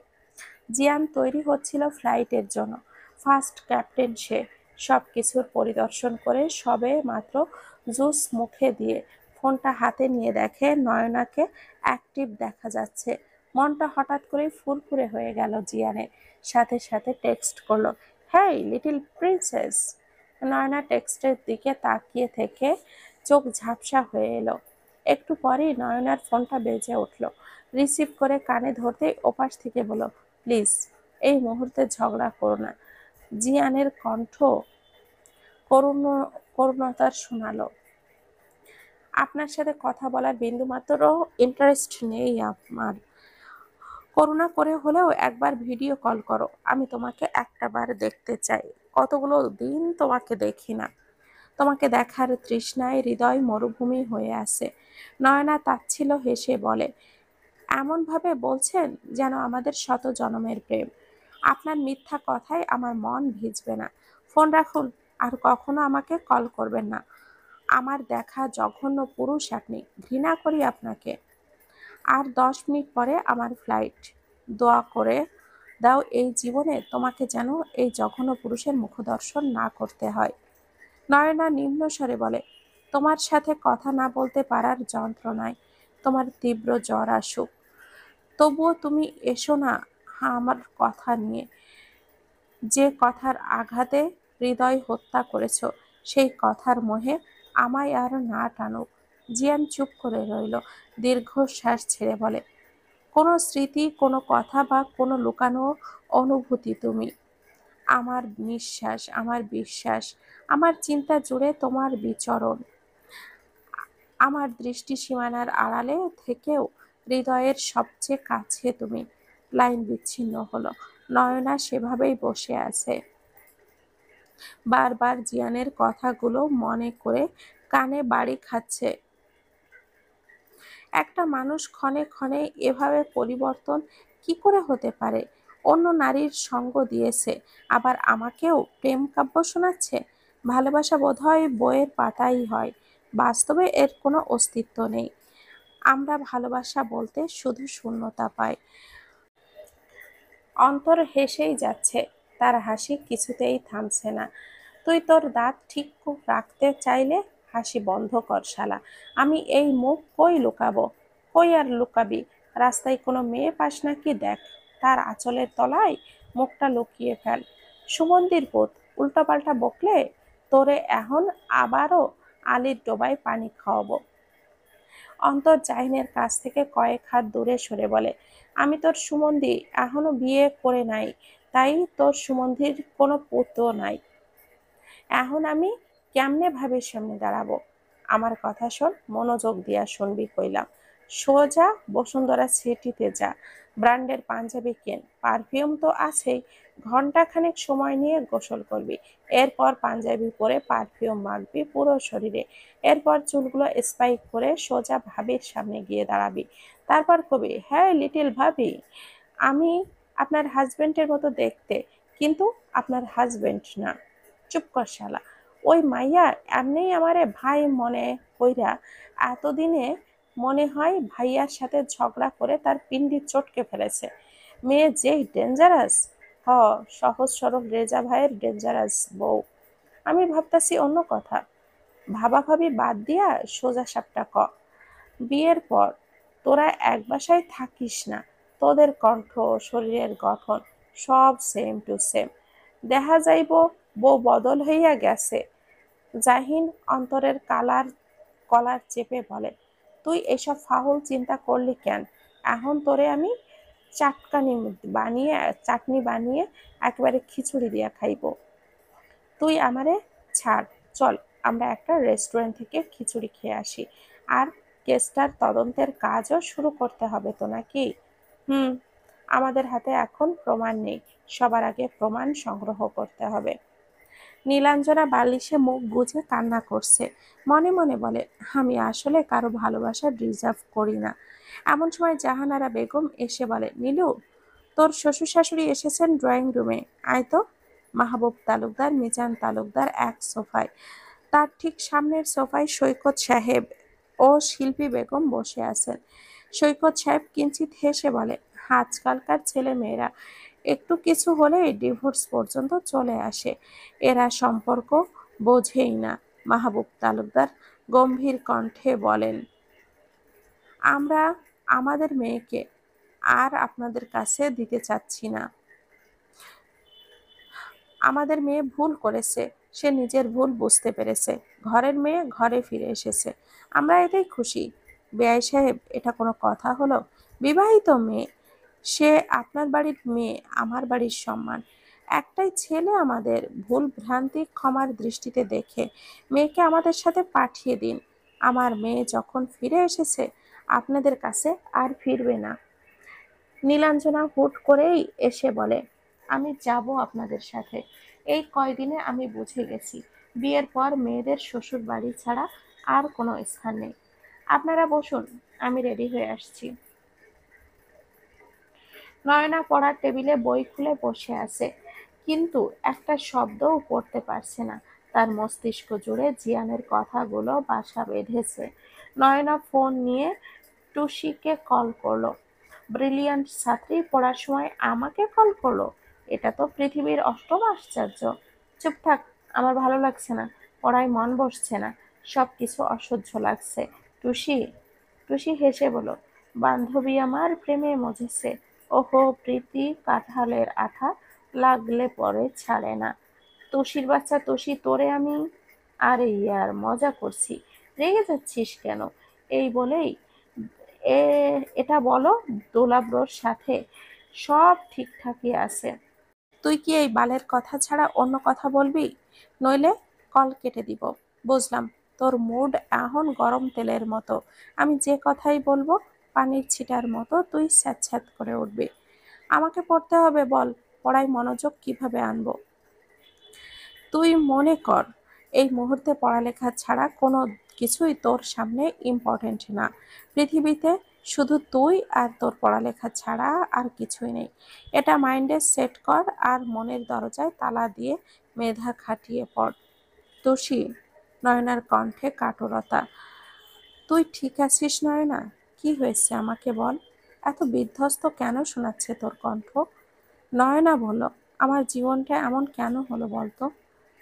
জিয়ান তৈরি হচ্ছিল ফ্লাইটের জন্য। ফার্স্ট ক্যাপ্টেন সে। সব কিছুর পরিদর্শন করে সবে মাত্র জুস মুখে দিয়ে ফোনটা হাতে নিয়ে দেখে নয়নাকে অ্যাক্টিভ দেখা যাচ্ছে। মনটা হঠাৎ করেই ফুরফুরে হয়ে গেল জিয়ানের। সাথে সাথে টেক্সট করলো, হেই লিটল প্রিন্সেস। নয়না টেক্সটের দিকে তাকিয়ে থেকে চোখ ঝাপসা হয়ে এলো। একটু পরেই নয়নার ফোনটা বেজে উঠল। রিসিভ করে কানে ধরতেই ওপাশ থেকে বলল, প্লিজ এই মুহূর্তে ঝগড়া করো না। জিয়ানের কণ্ঠ করুণতার শোনালো, আপনার সাথে কথা বলার বিন্দুমাত্র ইন্টারেস্ট নেই আমার। করুণা করে হলেও একবার ভিডিও কল করো, আমি তোমাকে একটাবার দেখতে চাই। কতগুলো দিন তোমাকে দেখি না। তোমাকে দেখার তৃষ্ণায় হৃদয় মরুভূমি হয়ে আছে। নয়না তাচ্ছিল্য হেসে বলে, এমনভাবে বলছেন যেন আমাদের শত জনমের প্রেম। আপনার মিথ্যা কথায় আমার মন ভিজবে না। ফোন রাখুন, আর কখনো আমাকে কল করবেন না। আমার দেখা জঘন্য পুরুষ আপনি, ঘৃণা করি আপনাকে। আর 10 মিনিট পরে আমার ফ্লাইট। দোয়া করে দাও এই জীবনে তোমাকে যেন এই জঘন্য পুরুষের মুখদর্শন না করতে হয়। নয়না নিম্ন স্বরে বলে, তোমার সাথে কথা না বলতে পারার যন্ত্রণায় তোমার তীব্র জ্বর আসুক, তবুও তুমি এসো না আমার কথা নিয়ে। যে কথার আঘাতে হৃদয় হত্যা করেছ, সেই কথার মোহে আমায় আর না টানুক। জিয়ান চুপ করে রইল। দীর্ঘশ্বাস ছেড়ে বলে, কোনো স্মৃতি, কোনো কথা বা কোনো লুকানো অনুভূতি তুমি। আমার নিঃশ্বাস, আমার বিশ্বাস, আমার চিন্তা জুড়ে তোমার বিচরণ। আমার দৃষ্টি সীমানার আড়ালে থেকেও হৃদয়ের সবচেয়ে কাছে তুমি। লাইন বিচ্ছিন্ন হলো। নয়না সেভাবেই বসে আছে। বারবার জিয়ানের কথাগুলো মনে করে কানে বাড়ি খাচ্ছে। একটা মানুষ ক্ষণে ক্ষণে এভাবে পরিবর্তন কি করে হতে পারে? অন্য নারীর সঙ্গ দিয়েছে, আবার আমাকেও প্রেম কাব্য শোনাচ্ছে। ভালোবাসা বোধহয় বইয়ের পাতাই হয়, বাস্তবে এর কোনো অস্তিত্ব নেই। আমরা ভালোবাসা বলতে শুধু শূন্যতা পাই। অন্তর হেসেই যাচ্ছে, তার হাসি কিছুতেই থামছে না। তুই তোর দাঁত ঠিক রাখতে চাইলে হাসি বন্ধ কর শালা। আমি এই মুখ কই লুকাবো? কই আর লুকাবি? রাস্তায় কোনো মেয়ে পাস নাকি দেখ, তার আঁচলের তলায় মুখটা লুকিয়ে ফেল। সুমন্দির পুত, উল্টোপাল্টা বকলে তোরে এখন আবারও আলির ডোবায় পানি খাওয়াবো। অন্তর জাহিনের কাছ থেকে কয়েক হাত দূরে সরে বলে, আমি তোর সুমন্দি, এখনো বিয়ে করে নাই, তাই তোর সুমন্দির কোনো পুত্র নাই। এখন আমি কেমনে ভাবির সামনে দাঁড়াবো? আমার কথা শোন, মনোযোগ দিয়া শুনবি কইলাম। সোজা বসুন্ধরা সিটিতে যা, ব্র্যান্ডের পাঞ্জাবি কেন, পারফিউম তো আছেই, ঘন্টাখানেক সময় নিয়ে গোসল করবি, এরপর পাঞ্জাবি পরে পারফিউম মাখবি পুরো শরীরে, এরপর চুলগুলো স্পাইক করে সোজা ভাবির সামনে গিয়ে দাঁড়াবি, তারপর কবি, হ্যাঁ লিটিল ভাবি, আমি আপনার হাজবেন্ডের মতো দেখতে, কিন্তু আপনার হাজবেন্ড না। চুপ কর শালা। ওই মাইয়া এমনিই আমারে ভাই মনে কইরা এতদিনে মনে হয় ভাইয়ার সাথে ঝগড়া করে তার পিন্ডি চটকে ফেলেছে। মেয়ে যেই ডেঞ্জারাস। হ, সহজ সরল রেজা ভাইয়ের ডেঞ্জারাস বউ। আমি ভাবতাছি অন্য কথা। ভাবাভাবি বাদ দিয়া সোজা সাপটা ক। বিয়ের পর তোরা এক বাসায় থাকিস না, তোদের কণ্ঠ, শরীরের গঠন সব সেম টু সেম। দেখা যাইব বউ বদল হইয়া গেছে। জাহিন অন্তরের কলার চেপে বলে, তুই এসব ফাহুল চিন্তা করলি কেন? এখন তোরে আমি চাটকানি বানিয়ে চাটনি বানিয়ে একেবারে খিচুড়ি দিয়া খাইব। তুই আমারে ছাড়, চল আমরা একটা রেস্টুরেন্ট থেকে খিচুড়ি খেয়ে আসি। আর কেসটার তদন্তের কাজও শুরু করতে হবে তো নাকি? হুম, আমাদের হাতে এখন প্রমাণ নেই, সবার আগে প্রমাণ সংগ্রহ করতে হবে। নীলাঞ্জনা বালিশে মুখ গুজে কান্না করছে, মনে মনে বলে, আমি আসলে কারো ভালোবাসা ডিজার্ভ করি না। এমন সময় জাহানারা বেগম এসে বলে, নীলু, তোর শ্বশুর শাশুড়ি এসেছেন ড্রয়িং রুমে, আয় তো। মাহবুব তালুকদার, মিজান তালুকদার এক সোফায়, তার ঠিক সামনের সোফায় সৈকত সাহেব ও শিল্পী বেগম বসে আছেন। সৈকত সাহেব কিঞ্চিৎ হেসে বলে, আজকালকার ছেলে মেয়েরা একটু কিছু হলেই ডিভোর্স পর্যন্ত চলে আসে, এরা সম্পর্ক বোঝেই না। মাহবুব তালুকদার গম্ভীর কণ্ঠে বলেন, আমরা আমাদের মেয়েকে আর আপনাদের কাছে দিতে চাচ্ছি না। আমাদের মেয়ে ভুল করেছে, সে নিজের ভুল বুঝতে পেরেছে, ঘরের মেয়ে ঘরে ফিরে এসেছে, আমরা এতেই খুশি। বেয়াই সাহেব, এটা কোনো কথা হলো? বিবাহিত মেয়ে, সে আপনার বাড়ির মেয়ে, আমার বাড়ির সম্মান। একটাই ছেলে আমাদের, ভুল ভ্রান্তি ক্ষমার দৃষ্টিতে দেখে মেয়েকে আমাদের সাথে পাঠিয়ে দিন। আমার মেয়ে যখন ফিরে এসেছে আপনাদের কাছে আর ফিরবে না। নীলাঞ্জনা হুট করেই এসে বলে, আমি যাব আপনাদের সাথে। এই কয়দিনে আমি বুঝে গেছি বিয়ের পর মেয়েদের শ্বশুর বাড়ি ছাড়া আর কোনো স্থান নেই। আপনারা বসুন, আমি রেডি হয়ে আসছি। নয়না পড়ার টেবিলে বই খুলে বসে আছে, কিন্তু একটা শব্দও পড়তে পারছে না। তার মস্তিষ্ক জুড়ে জিয়ানের কথাগুলো বাসা বেঁধেছে। নয়না ফোন নিয়ে টুসিকে কল করলো। ব্রিলিয়ান্ট ছাত্রী পড়ার সময় আমাকে কল করলো, এটা তো পৃথিবীর অষ্টম আশ্চর্য। চুপ থাক, আমার ভালো লাগছে না, পড়ায় মন বসছে না, সব কিছু অসহ্য লাগছে। টুসি, টুসি হেসে বলল, বান্ধবী আমার প্রেমে মজেছে। ওহো প্রীতি কাঁঠালের আঠা, লাগলে পরে ছাড়ে না। তুষির বাচ্চা তুষি, তোরে আমি। আরে ইয়ার, মজা করছি, রেগে যাচ্ছিস কেন? এই বলেই এ এটা বলো, দোলাব্রর সাথে সব ঠিকঠাকই আছে। তুই কি এই বালের কথা ছাড়া অন্য কথা বলবি? নইলে কল কেটে দিব। বুঝলাম, তোর মুড এখন গরম তেলের মতো। আমি যে কথাই বলবো পানির ছিটার মতো তুই স্যাঁতস্যাঁত করে উঠবি। আমাকে পড়তে হবে, বল, পড়ায় মনোযোগ কিভাবে আনবো? তুই মনে কর এই মুহূর্তে পড়ালেখা ছাড়া কোনো কিছুই তোর সামনে ইম্পর্টেন্ট না। পৃথিবীতে শুধু তুই আর তোর পড়ালেখা ছাড়া আর কিছুই নেই। এটা মাইন্ডে সেট কর আর মনের দরজায় তালা দিয়ে মেধা খাটিয়ে পড়। তুষি, নয়নার কণ্ঠে কাতরতা। তুই ঠিক আছিস নয়না? কি হয়েছে আমাকে বল, এত বিধ্বস্ত কেন শোনাচ্ছে তোর কণ্ঠ? নয়না বলল, আমার জীবনটা এমন কেন হলো বলতো?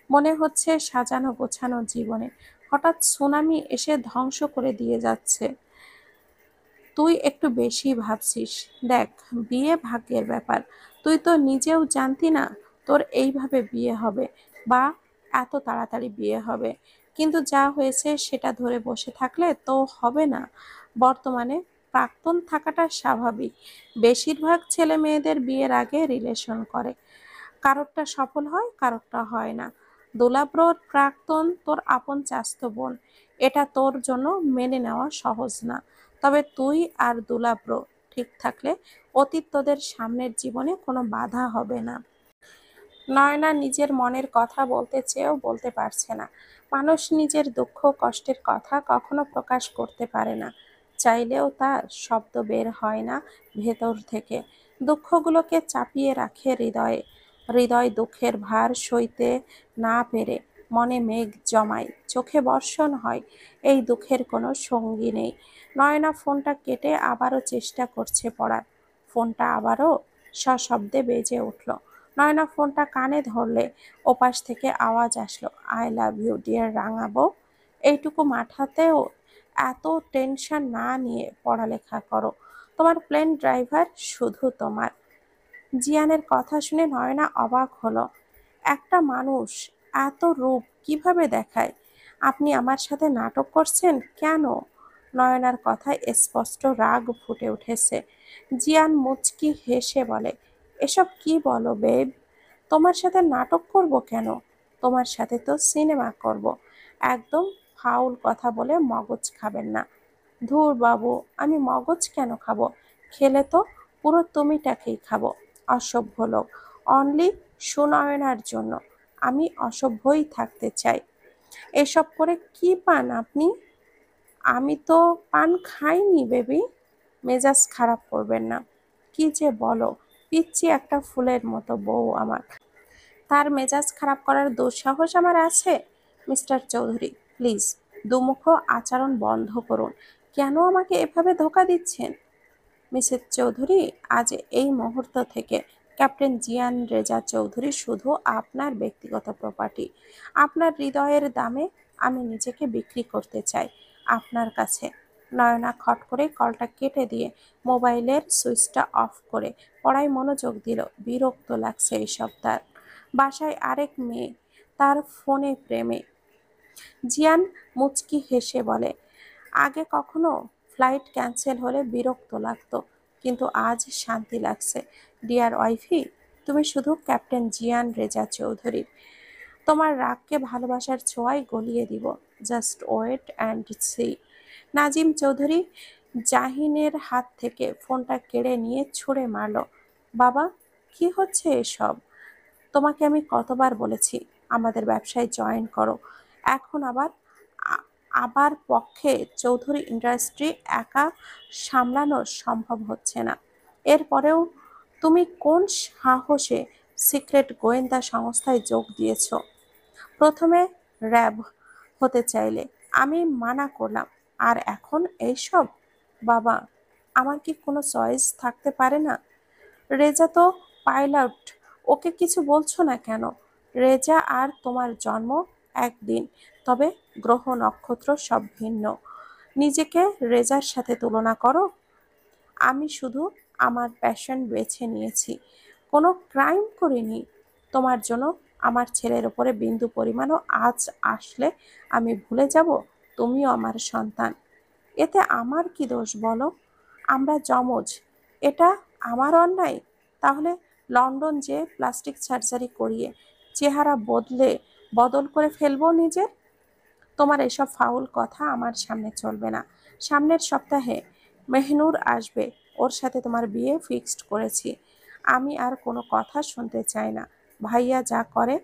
মনে হচ্ছে সাজানো গোছানো জীবনে হঠাৎ সুনামি এসে ধ্বংস করে দিয়ে যাচ্ছে। তুই একটু বেশি ভাবছিস। দেখ, বিয়ে ভাগ্যের ব্যাপার। তুই তো নিজেও জানতি না তোর এইভাবে বিয়ে হবে, বা এত তাড়াতাড়ি বিয়ে হবে। কিন্তু যা হয়েছে সেটা ধরে বসে থাকলে তো হবে না। বর্তমানে প্রাক্তন থাকাটা স্বাভাবিক। বেশিরভাগ ছেলে মেয়েদের বিয়ের আগে রিলেশন করে, কারোরটা সফল হয়, কারোরটা হয় না। দোলাব্রর প্রাক্তন তোর আপন চাস্তো বোন, এটা তোর জন্য মেনে নেওয়া সহজ না। তবে তুই আর দুলাব্র ঠিক থাকলে অতীত তোদের সামনের জীবনে কোনো বাধা হবে না। নয়না নিজের মনের কথা বলতে চেয়েও বলতে পারছে না। মানুষ নিজের দুঃখ কষ্টের কথা কখনো প্রকাশ করতে পারে না, চাইলেও তার শব্দ বের হয় না ভেতর থেকে। দুঃখগুলোকে চাপিয়ে রাখে হৃদয়ে। হৃদয় দুঃখের ভার সইতে না পেরে মনে মেঘ জমায়, চোখে বর্ষণ হয়। এই দুঃখের কোনো সঙ্গী নেই। নয়না ফোনটা কেটে আবারও চেষ্টা করছে পড়ার। ফোনটা আবারও সশব্দে বেজে উঠল। নয়না ফোনটা কানে ধরলে ওপাশ থেকে আওয়াজ আসলো, আই লাভ ইউ ডিয়ার রাঙাবো। এইটুকু মাঠাতেও এত টেনশন না নিয়ে পড়ালেখা করো। তোমার প্লেন ড্রাইভার শুধু তোমার। জিয়ানের কথা শুনে নয়না অবাক হলো। একটা মানুষ এত রূপ কিভাবে দেখায়? আপনি আমার সাথে নাটক করছেন কেন? নয়নার কথায় স্পষ্ট রাগ ফুটে উঠেছে। জিয়ান মুচকি হেসে বলে, এসব কি বলো বেব? তোমার সাথে নাটক করব কেন? তোমার সাথে তো সিনেমা করব। একদম ফাউল কথা বলে মগজ খাবেন না। ধুর বাবু, আমি মগজ কেন খাবো? খেলে তো পুরো তুমিটাকেই খাবো। অসভ্য লোক। অনলি সুনয়নার জন্য আমি অসভ্যই থাকতে চাই। এসব করে কি পান আপনি? আমি তো পান খাইনি বেবি। মেজাজ খারাপ করবেন না। কি যে বলো, পিচ্চি একটা ফুলের মতো বউ আমার। তার মেজাজ খারাপ করার দুঃসাহস আমার আছে? মিস্টার চৌধুরী, প্লিজ দুমুখো আচরণ বন্ধ করুন। কেন আমাকে এভাবে ধোঁকা দিচ্ছেন? মিসেস চৌধুরী, আজ এই মুহূর্ত থেকে ক্যাপ্টেন জিয়ান রেজা চৌধুরী শুধু আপনার ব্যক্তিগত প্রপার্টি। আপনার হৃদয়ের দামে আমি নিজেকে বিক্রি করতে চাই আপনার কাছে। নয়না খট করে কলটা কেটে দিয়ে মোবাইলের সুইচটা অফ করে পড়ায় মনোযোগ দিল। বিরক্ত লাগছে এইসব তার। বাসায় আরেক মেয়ে, তার ফোনে প্রেমে। জিয়ান মুচকি হেসে বলে, আগে কখনো ফ্লাইট ক্যান্সেল হলে বিরক্ত লাগতো, কিন্তু আজ শান্তি লাগছে। ডিয়ার ওয়াইফি, তুমি শুধু ক্যাপ্টেন জিয়ান রেজা চৌধুরী। তোমার রাগকে ভালোবাসার ছোঁয়ায় গলিয়ে দিব। Just wait and see. Nazim Chowdhury জাহিনের হাত থেকে ফোনটা কেড়ে নিয়ে ছুঁড়ে মারল। বাবা, কি হচ্ছে এসব? তোমাকে আমি কতবার বলেছি আমাদের ব্যবসায় জয়েন করো। এখন আ- আবার পক্ষে চৌধুরী ইন্ডাস্ট্রি একা সামলানো সম্ভব হচ্ছে না। এরপরেও তুমি কোন সাহসে সিক্রেট গোয়েন্দা সংস্থায় যোগ দিয়েছো? প্রথমে র্যাব হতে চাইলে আমি মানা করলাম, আর এখন এইসব? বাবা, আমার কি কোনো চয়েস থাকতে পারে না? রেজা তো পাইলট, ওকে কিছু বলছো না কেন? রেজা আর তোমার জন্ম একদিন, তবে গ্রহ নক্ষত্র সব ভিন্ন। নিজেকে রেজার সাথে তুলনা করো? আমি শুধু আমার প্যাশন বেছে নিয়েছি, কোনো ক্রাইম করিনি। তোমার জন্য আমার ছেলের ওপরে বিন্দু পরিমাণও আজ আসলে আমি ভুলে যাব তুমিও আমার সন্তান। এতে আমার কি দোষ বলো? আমরা যমজ, এটা আমার অন্যায়? তাহলে লন্ডন যে প্লাস্টিক সার্জারি করিয়ে চেহারা বদল করে ফেলবো নিজের? তোমার এসব ফাউল কথা আমার সামনে চলবে না। সামনের সপ্তাহে মেহনুর আসবে, ওর সাথে তোমার বিয়ে ফিক্সড করেছি। আমি আর কোনো কথা শুনতে চাই না। ভাইয়া যা করে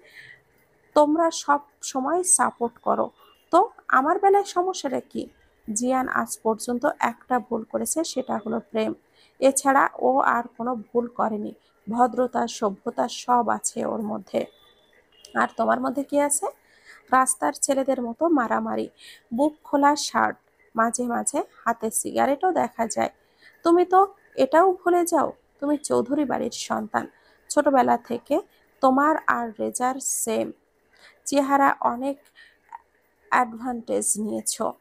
তোমরা সব সময় সাপোর্ট করো, তো আমার বেলায় সমস্যাটা কি? জিয়ান আজ পর্যন্ত একটা ভুল করেছে, সেটা হলো প্রেম। এছাড়া ও আর কোনো ভুল করেনি। ভদ্রতা সভ্যতা সব আছে ওর মধ্যে। আর তোমার মধ্যে কি আছে? রাস্তার ছেলেদের মতো মারামারি, বুক খোলা শার্ট, মাঝে মাঝে হাতে সিগারেটও দেখা যায়। তুমি তো এটাও ভুলে যাও তুমি চৌধুরী বাড়ির সন্তান। ছোটবেলা থেকে তোমার আর রেজার সেম চেহারা, অনেক অ্যাডভান্টেজ নিয়েছো।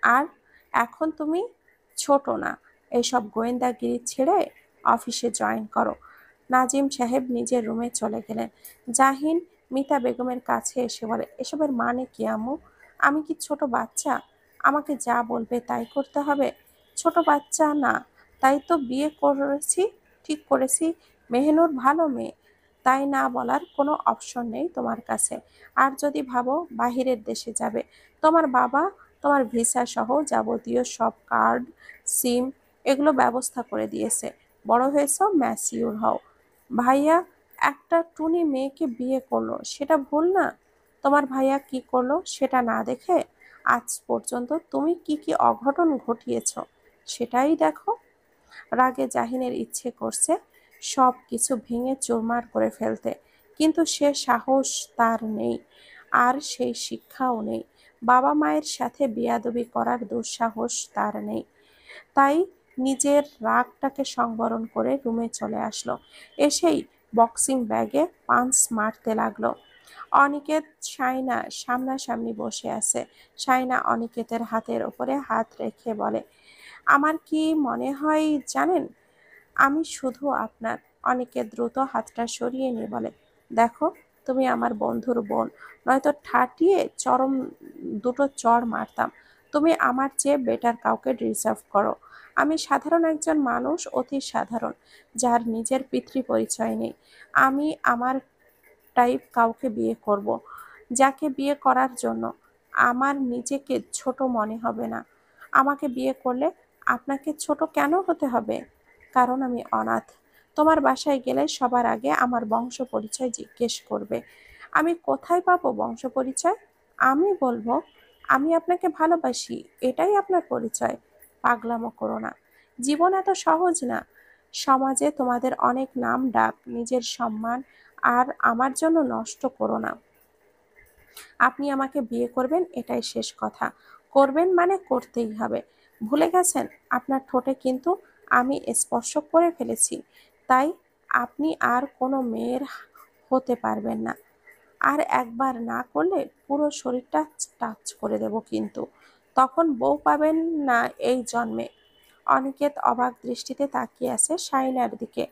আর এখন তুমি ছোট না। এইসব গোয়েন্দাগিরি ছেড়ে অফিসে জয়েন করো। নাজিম সাহেব নিজের রুমে চলে গেলেন। জাহিন মিতা বেগমের কাছে এসে বলে, এসবের মানে কি আম্মু? আমি কি ছোট বাচ্চা? আমাকে যা বলবে তাই করতে হবে? ছোট বাচ্চা না, তাই তো বিয়ে করেছি, ঠিক করেছি। মেহনুর ভালো মেয়ে, তাই না বলার কোনো অপশন নেই তোমার কাছে। আর যদি ভাবো বাহিরের দেশে যাবে, তোমার বাবা তোমার ভিসা সহ যাবতীয় সব কার্ড সিম এগুলো ব্যবস্থা করে দিয়েছে। বড় হয়েছ, ম্যাচিউর হও। ভাইয়া একটা টুনি মেয়েকে বিয়ে করলো, সেটা ভুল না? তোমার ভাইয়া কি করলো সেটা না দেখে আজ পর্যন্ত তুমি কি কি অঘটন ঘটিয়েছ সেটাই দেখো। রাগে জাহিনের ইচ্ছে করছে সব কিছু ভেঙে চুরমার করে ফেলতে, কিন্তু সে সাহস তার নেই, আর সেই শিক্ষাও নেই। বাবা মায়ের সাথে বেয়াদবি করার দুঃসাহস তার নেই। তাই নিজের রাগটাকে সংবরণ করে রুমে চলে আসলো। এসেই বক্সিং ব্যাগে পাঞ্চ মারতে লাগলো। অনিকেত শাইনা সামনাসামনি বসে আছে। শাইনা অনিকেতের হাতের ওপরে হাত রেখে বলে, আমার কি মনে হয় জানেন, আমি শুধু আপনার। অনিকেত দ্রুত হাতটা সরিয়ে নিয়ে বলে, দেখো তুমি আমার বন্ধুর বোন, নয়তো ঠাটিয়ে চরম দুটো চড় মারতাম। তুমি আমার চেয়ে বেটার কাউকে ডিজার্ভ করো। আমি সাধারণ একজন মানুষ, অতি সাধারণ, যার নিজের পিতৃ পরিচয় নেই। আমি আমার টাইপ কাউকে বিয়ে করব, যাকে বিয়ে করার জন্য আমার নিজেকে ছোট মনে হবে না। আমাকে বিয়ে করলে আপনাকে ছোট কেন হতে হবে? কারণ আমি অনাথ। তোমার বাসায় গেলে সবার আগে আমার বংশ পরিচয় জিজ্ঞেস করবে। আমি কোথায় পাবো বংশ পরিচয়? আমি বলবো আমি আপনাকে ভালোবাসি, এটাই আপনার পরিচয়। পাগলামো করো না, জীবন এত সহজ না। সমাজে তোমাদের অনেক নাম ডাক, নিজের সম্মান আর আমার জন্য নষ্ট করো না। আপনি আমাকে বিয়ে করবেন, এটাই শেষ কথা। করবেন মানে করতেই হবে। ভুলে গেছেন আপনার ঠোঁটে কিন্তু আমি স্পর্শ করে ফেলেছি, তাই আপনি আর কোনো মেয়ের হতে পারবেন না। আর একবার না করলে পুরো শরীরটা টাচ করে দেব কিন্তু। তখন বউ পাবেন না এই জন্মে। অনিকেত অবাক দৃষ্টিতে তাকিয়ে আছে শাইনার দিকে।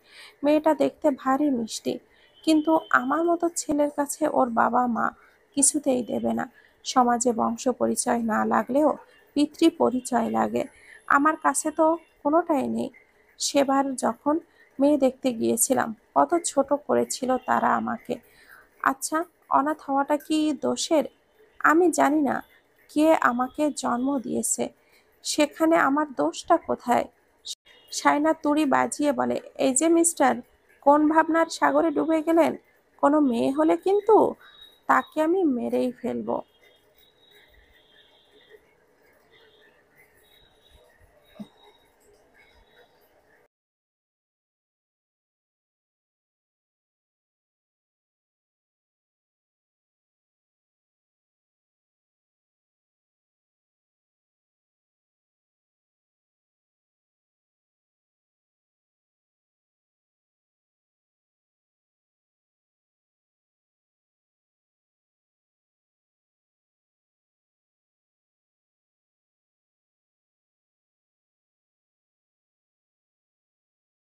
মেয়েটা দেখতে ভারী মিষ্টি, কিন্তু আমার মতো ছেলের কাছে ওর বাবা মা কিছুতেই দেবে না। সমাজে বংশ পরিচয় না লাগলেও পিতৃ পরিচয় লাগে। আমার কাছে তো কোনোটাই নেই। সেবার যখন মেয়ে দেখতে গিয়েছিলাম কত ছোট করেছিল তারা আমাকে। আচ্ছা, অনাথ হওয়াটা কি দোষের? আমি জানি না কে আমাকে জন্ম দিয়েছে, সেখানে আমার দোষটা কোথায়? শায়না তুড়ি বাজিয়ে বলে, এই যে মিস্টার, কোন ভাবনার সাগরে ডুবে গেলেন? কোনো মেয়ে হলে কিন্তু তাকে আমি মেরেই ফেলবো।